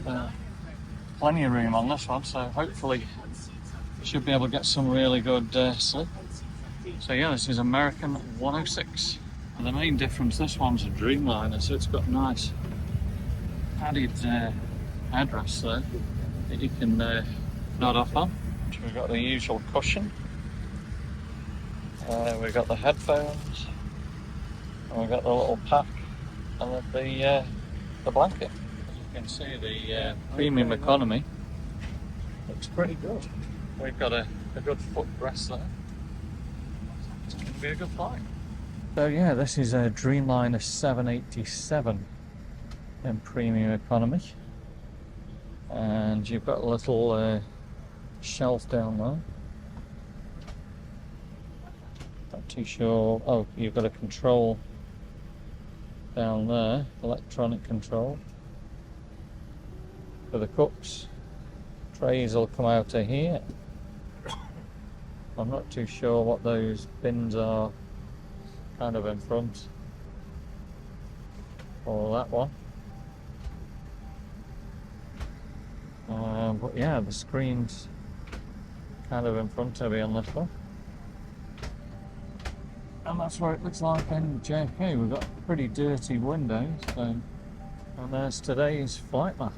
plenty of room on this one, so hopefully should be able to get some really good sleep. So yeah, this is American 106. And the main difference, this one's a Dreamliner, so it's got nice padded headrests there that you can nod off on. We've got the usual cushion. We've got the headphones. And we've got the little pack and the blanket. As you can see, the premium economy looks pretty good. We've got a good footrest there. It's going to be a good flight. So yeah, this is a Dreamliner 787 in premium economy. And you've got a little shelf down there. Not too sure. Oh, you've got a control down there, electronic control for the cups. Trays will come out of here. I'm not too sure what those bins are, kind of in front, or that one. But yeah, the screen's kind of in front of me on this one. And that's what it looks like in JFK. We've got pretty dirty windows, so, and there's today's flight map.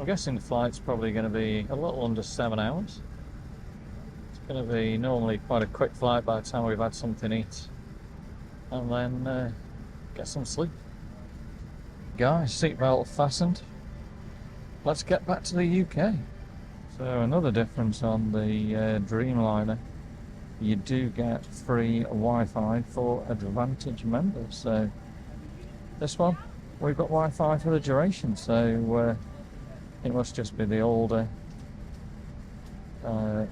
I'm guessing the flight's probably going to be a little under 7 hours. It's going to be normally quite a quick flight by the time we've had something to eat, and then get some sleep. Guys, seatbelt fastened. Let's get back to the UK. So another difference on the Dreamliner, you do get free Wi-Fi for Advantage members. So this one, we've got Wi-Fi for the duration, so it must just be the older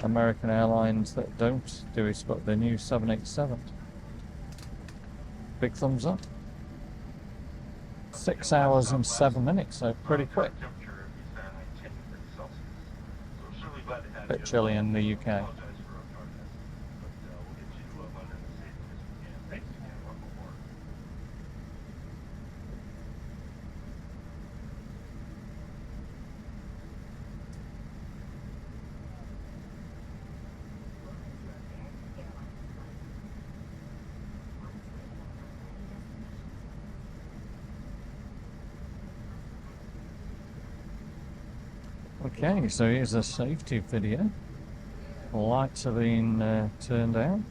American Airlines that don't do it, but the new 787. Big thumbs up. 6 hours and 7 minutes, so pretty quick. Bit chilly in the UK. Okay, so here's a safety video. Lights have been turned down.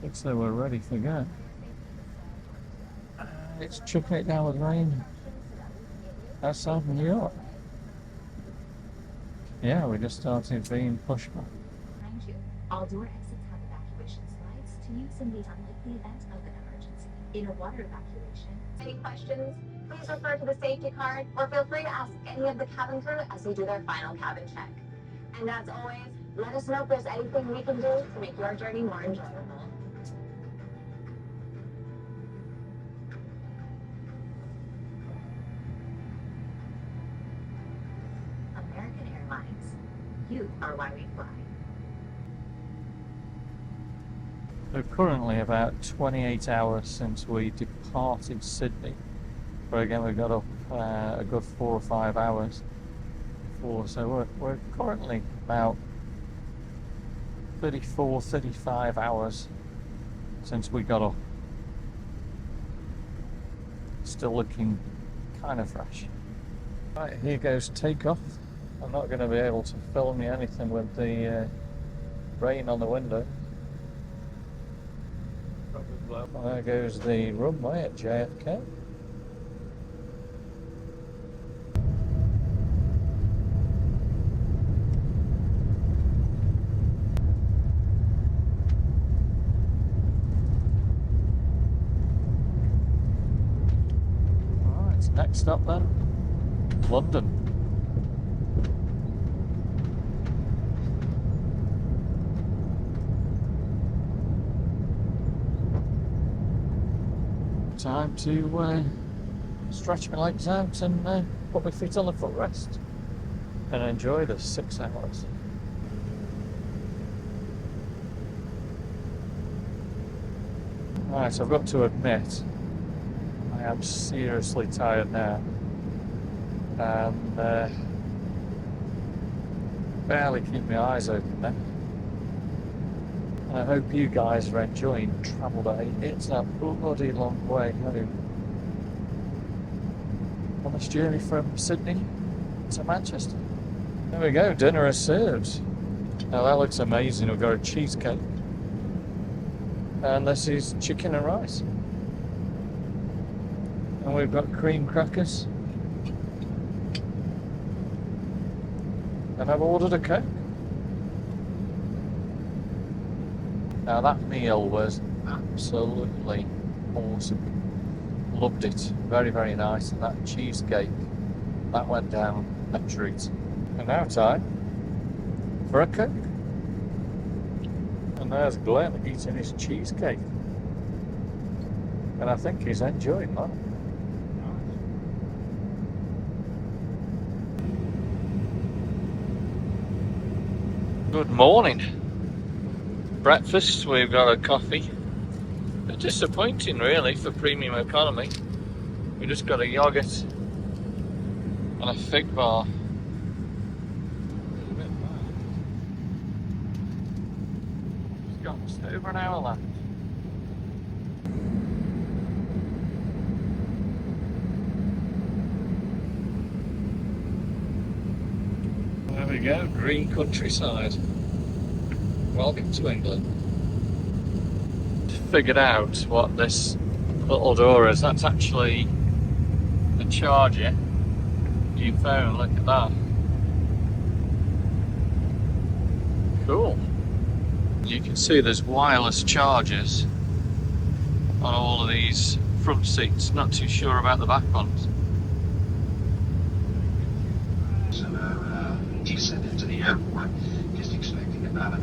Looks like we're ready for go. It's chucking it down with rain outside New York. Yeah, we just started being pushed back. Behind you, all door exits have evacuation slides to use in the unlikely event of an emergency. In a water evacuation. Any questions? Please refer to the safety card or feel free to ask any of the cabin crew as they do their final cabin check. And as always, let us know if there's anything we can do to make your journey more enjoyable. American Airlines. You are why we fly. So currently about 28 hours since we departed Sydney. But again, we've got up a good 4 or 5 hours before, so we're currently about 34, 35 hours since we got up. Still looking kind of fresh. Right, here goes takeoff. I'm not going to be able to film you anything with the rain on the window. There goes the runway at JFK. Next stop then, London. Time to stretch my legs out and put my feet on the footrest and enjoy the 6 hours. Right, I've got to admit, I'm seriously tired now, and barely keep my eyes open then. I hope you guys are enjoying travel day. It's a bloody long way home on this journey from Sydney to Manchester. There we go, dinner is served. Now that looks amazing. We've got a cheesecake. And this is chicken and rice. And we've got cream crackers. And I've ordered a Coke. Now that meal was absolutely awesome. Loved it. Very, very nice. And that cheesecake, that went down a treat. And now time for a Coke. And there's Glenn eating his cheesecake. And I think he's enjoying that. Good morning. Breakfast, we've got a coffee. A bit disappointing really for premium economy. We just got a yogurt and a fig bar. We've got just over an hour left. There we go, green countryside. Welcome to England. Figured out what this little door is. That's actually the charger for your phone. Look at that. Cool. You can see there's wireless chargers on all of these front seats. Not too sure about the back ones. So descend into the airport, just expecting about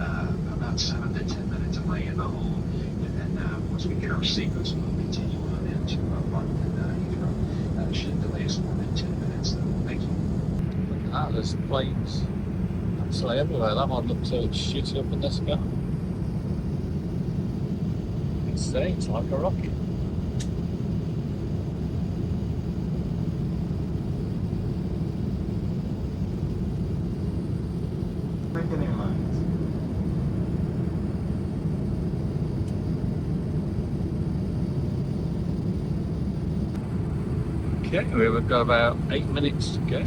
7 to 10 minute delay in the hall, and then once we get our sequence, we'll continue on into London. Should delay us more than 10 minutes. Thank you. Look at that, there's planes absolutely everywhere. That one looks like it's shooting up in the sky. Insane, it's like a rocket. American Airlines. Okay, we've got about 8 minutes to go.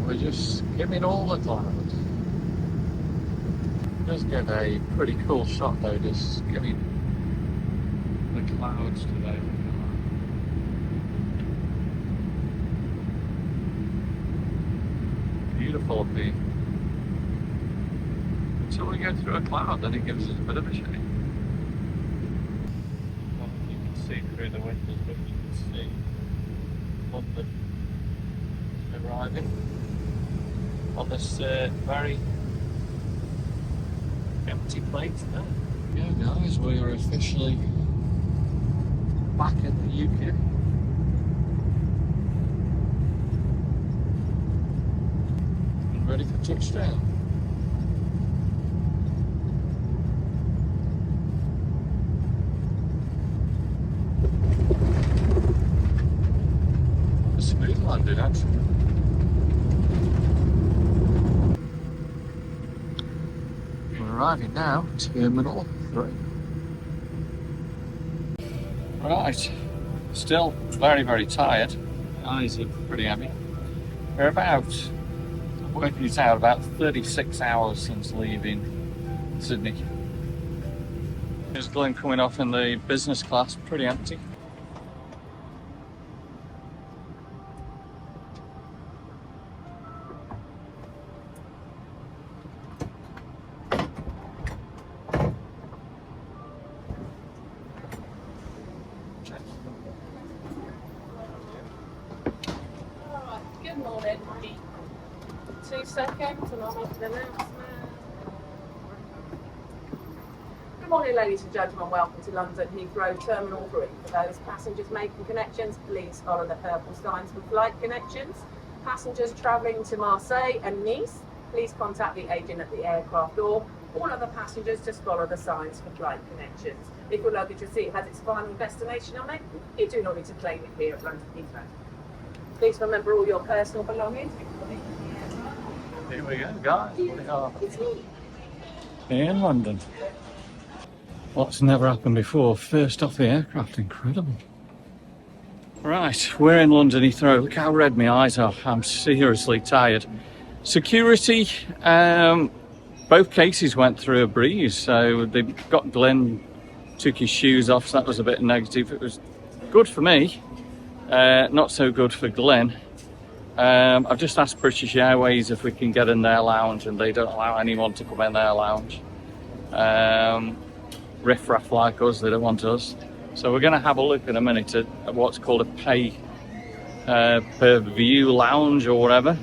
We're just skimming all the clouds. Just get a pretty cool shot though, just skimming the clouds today. Beautiful up here. Until we go through a cloud, then it gives us a bit of a shade. You can see through the windows, but you can see London arriving on this very empty plate there. Yeah, guys, we are officially back in the UK. And ready for touchdown. A smooth landing, actually. We're arriving now, Terminal 3. Right, still very, very tired. Eyes are pretty heavy. We're about, I'm working it out, about 36 hours since leaving Sydney. There's Glenn coming off in the business class, pretty empty. Good morning. 2 seconds and I'll make the announcement. Good morning, ladies and gentlemen. Welcome to London Heathrow Terminal 3. For those passengers making connections, please follow the purple signs for flight connections. Passengers travelling to Marseille and Nice, please contact the agent at the aircraft door. All other passengers just follow the signs for flight connections. If your luggage receipt has its final destination on it, you do not need to claim it here at London Heathrow. Please remember all your personal belongings. Here we go, guys. We are in London. What's never happened before. First off the aircraft, incredible. Right, we're in London Heathrow. Look how red my eyes are. I'm seriously tired. Security, both cases went through a breeze. So they got Glenn, took his shoes off, so that was a bit negative. It was good for me, not so good for Glenn. I've just asked British Airways if we can get in their lounge, and they don't allow anyone to come in their lounge. Riff-raff like us, they don't want us. So we're going to have a look in a minute at what's called a pay per view lounge or whatever.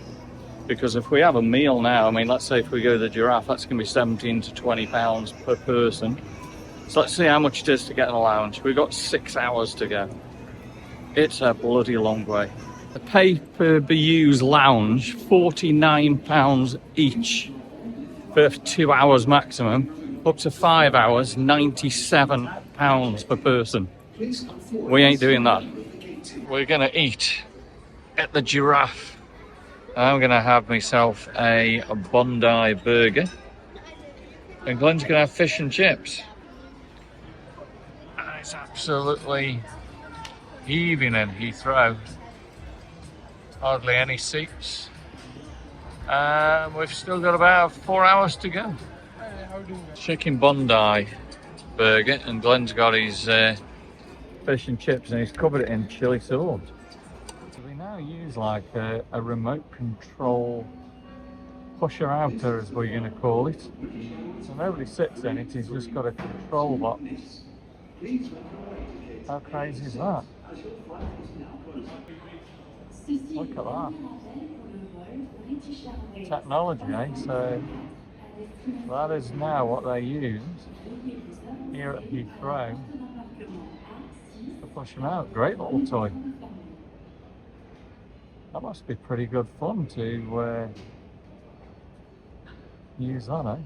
Because if we have a meal now, I mean, let's say if we go to the Giraffe, that's going to be £17 to £20 per person. So let's see how much it is to get in a lounge. We've got 6 hours to go. It's a bloody long way. The pay per views lounge, £49 each for 2 hours maximum, up to 5 hours, £97 per person. We ain't doing that. We're gonna eat at the Giraffe. I'm gonna have myself a Bondi burger, and Glenn's gonna have fish and chips. And it's absolutely heaving in Heathrow. Hardly any seats. We've still got about 4 hours to go. Chicken Bondi burger, and Glenn's got his fish and chips, and he's covered it in chili sauce. So we now use like a remote control pusher outer, as we're going to call it. So nobody sits in it, he's just got a control box. How crazy is that? Look at that. Technology, eh? So that is now what they use here at Heathrow to push them out. Great little toy. That must be pretty good fun to use that, eh?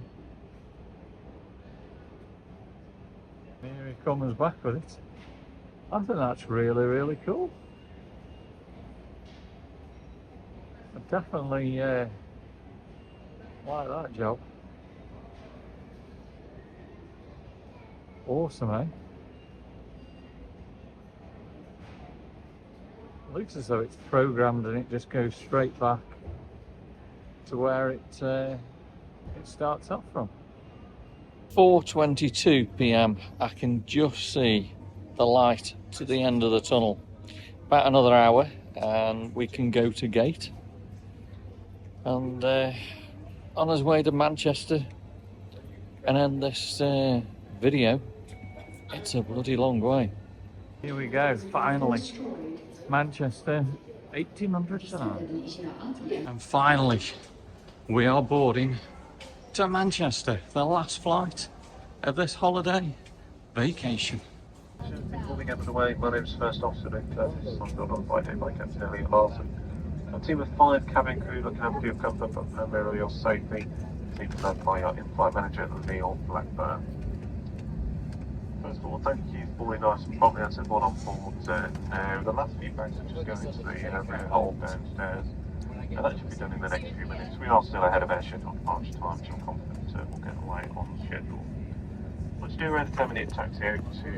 Here he comes back with it. I think that's really, really cool. I definitely like that job. Awesome, eh? Looks as though it's programmed and it just goes straight back to where it starts off from. 4:22 p.m. I can just see the light to the end of the tunnel. About another hour and we can go to gate. And on his way to Manchester and end this video. It's a bloody long way. Here we go, finally. Manchester, 1800 tonight. And finally, we are boarding to Manchester, the last flight of this holiday vacation. Before we get underway, my name is First Officer Nick Curtis. I'm joined on Friday by Captain Elliot Larson. A team of 5 cabin crew looking after your comfort but primarily your safety. The team is led by our in-flight manager, Neil Blackburn. First of all, thank you for a nice and comprehensive one on board. Now, the last few bags are just going into the room hold downstairs, and that should be done in the next few minutes. We are still ahead of our scheduled departure time, so I'm confident we'll get away on schedule. Let's do around a 10-minute taxi out to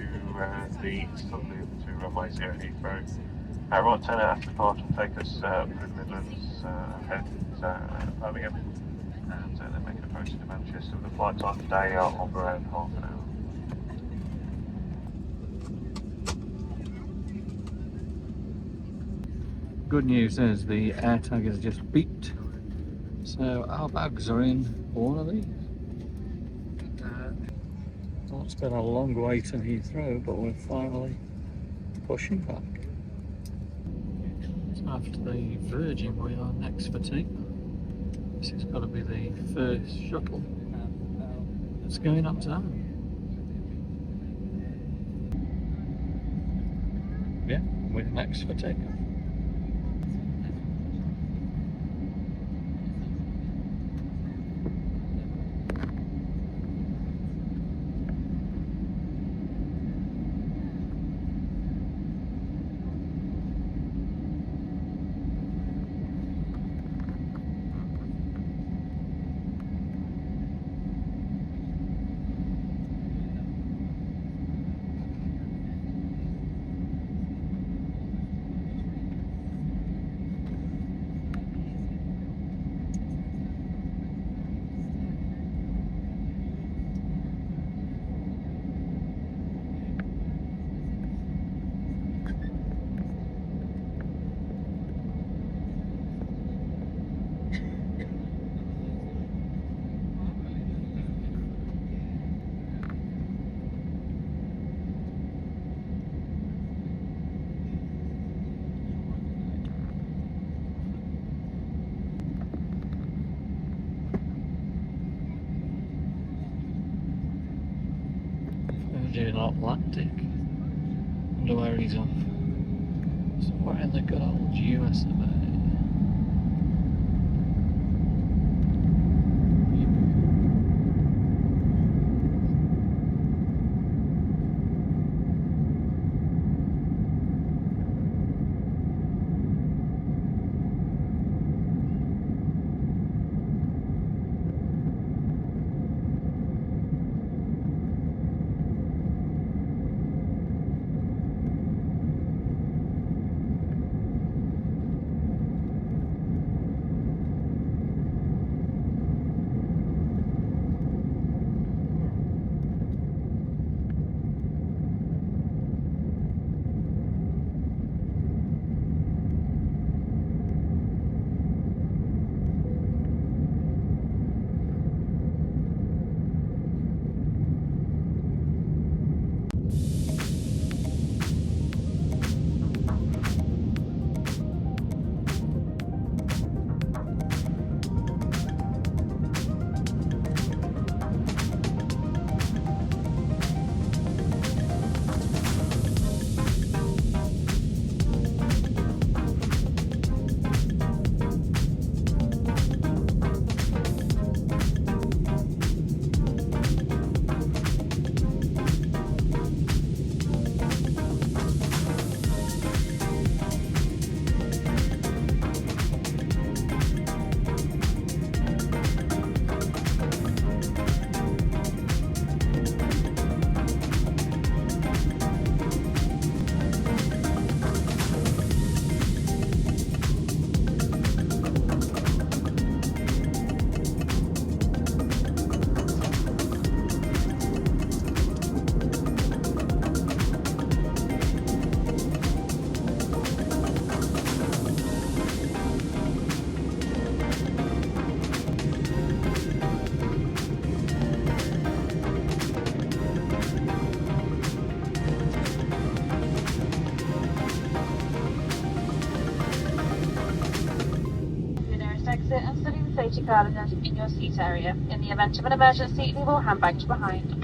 the southern to runway 0 Heathrow. Our right turn after departure will take us through the Midlands, head to Birmingham, and then make an approach to Manchester. The flight time today of around half an hour. Good news is the AirTag has just beeped, so our bags are in one of these. Well, it's been a long wait to Heathrow, but we're finally pushing back. So after the Virgin, we are next for takeoff. This has got to be the first shuttle that's going up time. Yeah, we're next for takeoff. Atlantic. Wonder where he's off. Somewhere in the good old US of A. Exit and study the safety card in your seat area. In the event of an emergency, leave all handbags behind.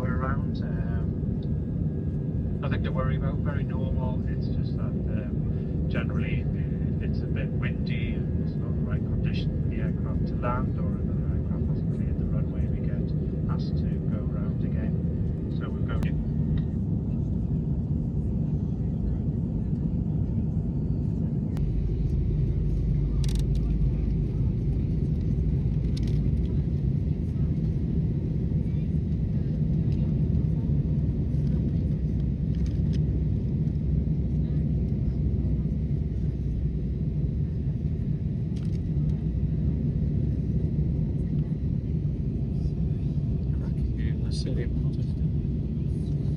power around. Nothing to worry about, very normal. It's just that generally if it's a bit windy and it's not the right condition for the aircraft to land, or another aircraft hasn't cleared the runway, we get asked to go around again. So we're going. City of Manchester.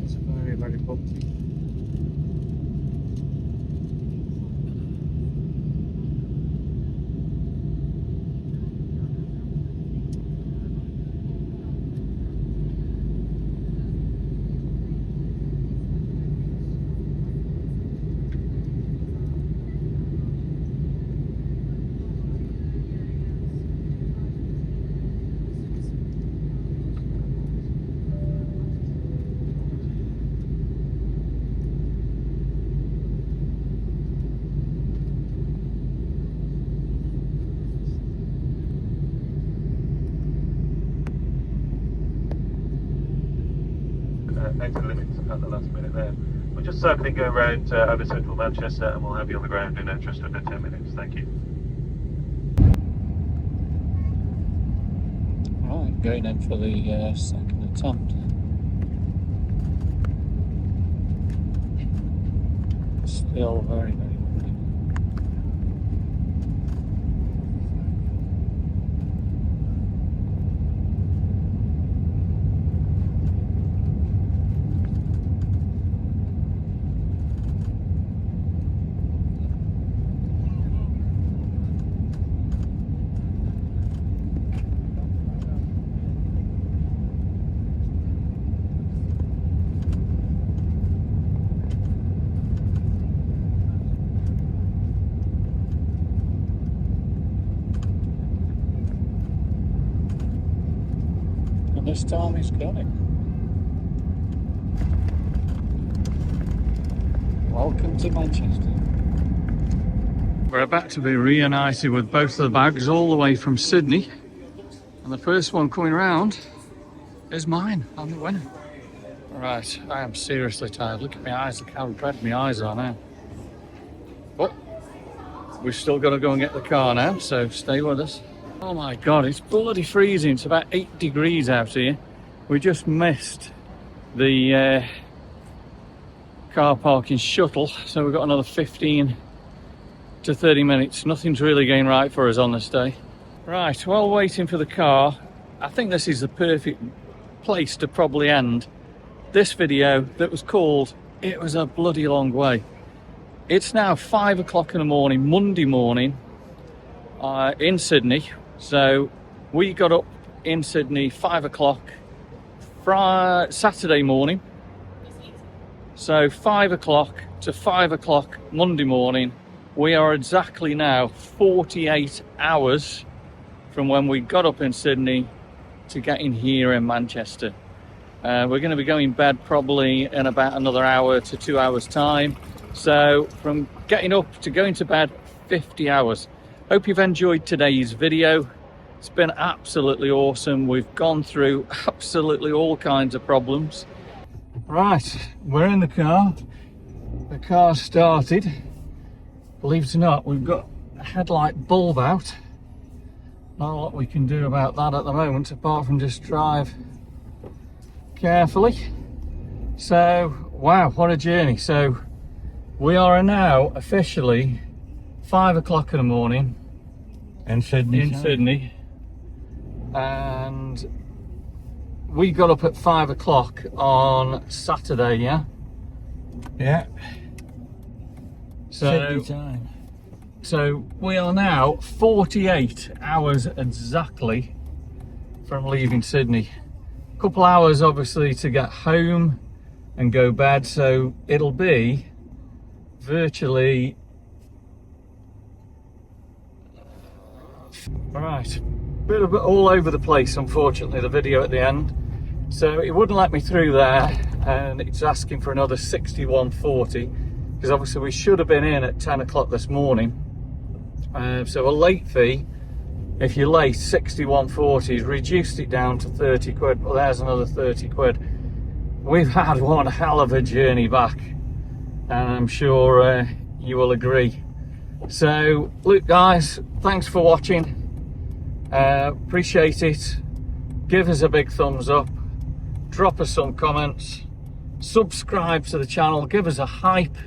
It's very, very bumpy. Exit limits at the last minute there. We're just circling around over central Manchester, and we'll have you on the ground in just under 10 minutes. Thank you. Right, going in for the second attempt. Still very, very windy. This time he's got it. Welcome to Manchester. We're about to be reunited with both of the bags all the way from Sydney. And the first one coming round is mine. I'm the winner. Right, I am seriously tired. Look at my eyes, look how red my eyes are now. But we've still got to go and get the car now, so stay with us. Oh my god, it's bloody freezing. It's about 8 degrees out here. We just missed the car parking shuttle, so we've got another 15 to 30 minutes. Nothing's really going right for us on this day. Right, while waiting for the car, I think this is the perfect place to probably end this video that was called It Was a Bloody Long Way. It's now 5 o'clock in the morning, Monday morning, in Sydney. So we got up in Sydney 5 o'clock Saturday morning. So 5 o'clock to 5 o'clock Monday morning. We are exactly now 48 hours from when we got up in Sydney to getting here in Manchester. We're going to be going to bed probably in about another hour to 2 hours time. So from getting up to going to bed, 50 hours. Hope you've enjoyed today's video. It's been absolutely awesome. We've gone through absolutely all kinds of problems. Right, we're in the car. The car started. Believe it or not, we've got a headlight bulb out. Not a lot we can do about that at the moment, apart from just drive carefully. So, wow, what a journey. So, we are now officially 5 o'clock in the morning in Sydney, and we got up at 5 o'clock on Saturday. Yeah. So we are now 48 hours exactly from leaving Sydney. A couple hours obviously to get home and go bed, so it'll be virtually right, bit of all over the place unfortunately, the video at the end. So it wouldn't let me through there, and it's asking for another 61.40, because obviously we should have been in at 10 o'clock this morning. So a late fee, if you're late, 61.40, has reduced it down to 30 quid. Well, there's another 30 quid. We've had one hell of a journey back, and I'm sure you will agree. So look guys, thanks for watching. Appreciate it. Give us a big thumbs up, drop us some comments, subscribe to the channel, give us a hype.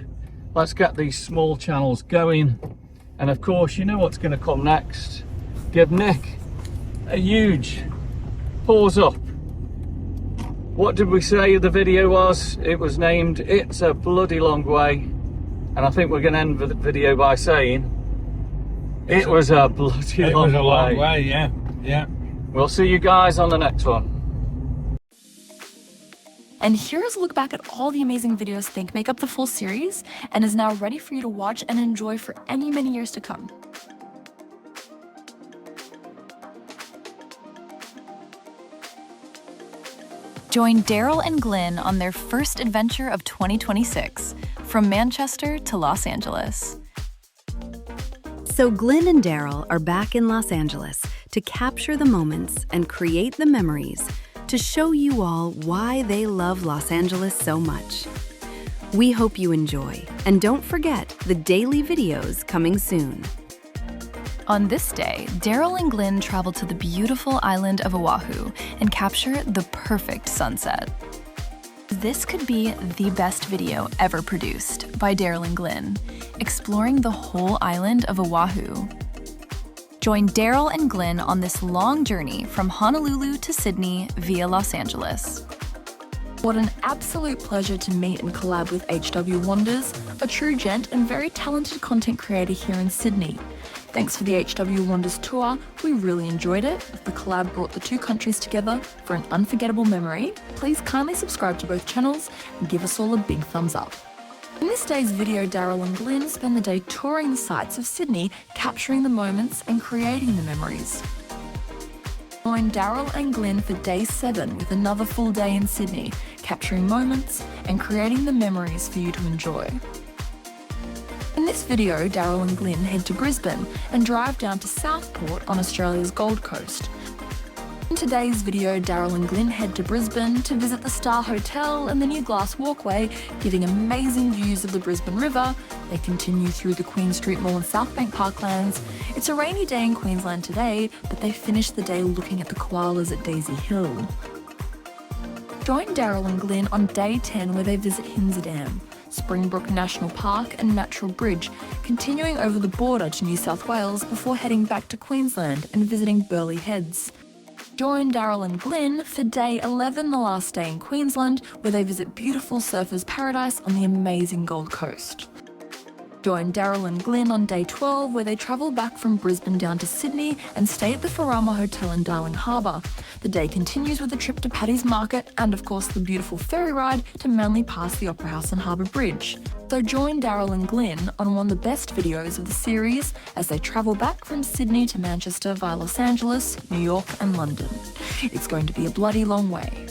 Let's get these small channels going. And of course, you know what's going to come next. Give Nick a huge paws up. What did we say the video was? It was named It's a Bloody Long Way. And I think we're going to end the video by saying it was a bloody long way. It was a long way, yeah. Yeah. We'll see you guys on the next one. And here's a look back at all the amazing videos Think make up the full series and is now ready for you to watch and enjoy for many years to come. Join Daryl and Glenn on their first adventure of 2026, from Manchester to Los Angeles. So Glenn and Daryl are back in Los Angeles to capture the moments and create the memories to show you all why they love Los Angeles so much. We hope you enjoy, and don't forget the daily videos coming soon. On this day, Daryl and Glenn travel to the beautiful island of Oahu and capture the perfect sunset. This could be the best video ever produced by Daryl and Glenn, exploring the whole island of Oahu. Join Daryl and Glenn on this long journey from Honolulu to Sydney via Los Angeles. What an absolute pleasure to meet and collab with HW Wonders, a true gent and very talented content creator here in Sydney. Thanks for the HW Wonders tour, we really enjoyed it. If the collab brought the two countries together for an unforgettable memory, please kindly subscribe to both channels and give us all a big thumbs up. In this day's video, Daryl and Glenn spend the day touring the sights of Sydney, capturing the moments and creating the memories. Join Daryl and Glenn for day 7 with another full day in Sydney, capturing moments and creating the memories for you to enjoy. In this video, Daryl and Glenn head to Brisbane and drive down to Southport on Australia's Gold Coast. In today's video, Daryl and Glenn head to Brisbane to visit the Star Hotel and the new glass walkway, giving amazing views of the Brisbane River. They continue through the Queen Street Mall and Southbank Parklands. It's a rainy day in Queensland today, but they finish the day looking at the koalas at Daisy Hill. Join Daryl and Glenn on day 10 where they visit Hinza Dam, Springbrook National Park and Natural Bridge, continuing over the border to New South Wales before heading back to Queensland and visiting Burleigh Heads. Join Daryl and Glenn for day 11, the last day in Queensland, where they visit beautiful Surfers Paradise on the amazing Gold Coast. Join Daryl and Glenn on day 12, where they travel back from Brisbane down to Sydney and stay at the Farama Hotel in Darwin Harbour. The day continues with a trip to Paddy's Market and, of course, the beautiful ferry ride to Manly past the Opera House and Harbour Bridge. So join Daryl and Glenn on one of the best videos of the series as they travel back from Sydney to Manchester via Los Angeles, New York and London. It's going to be a bloody long way.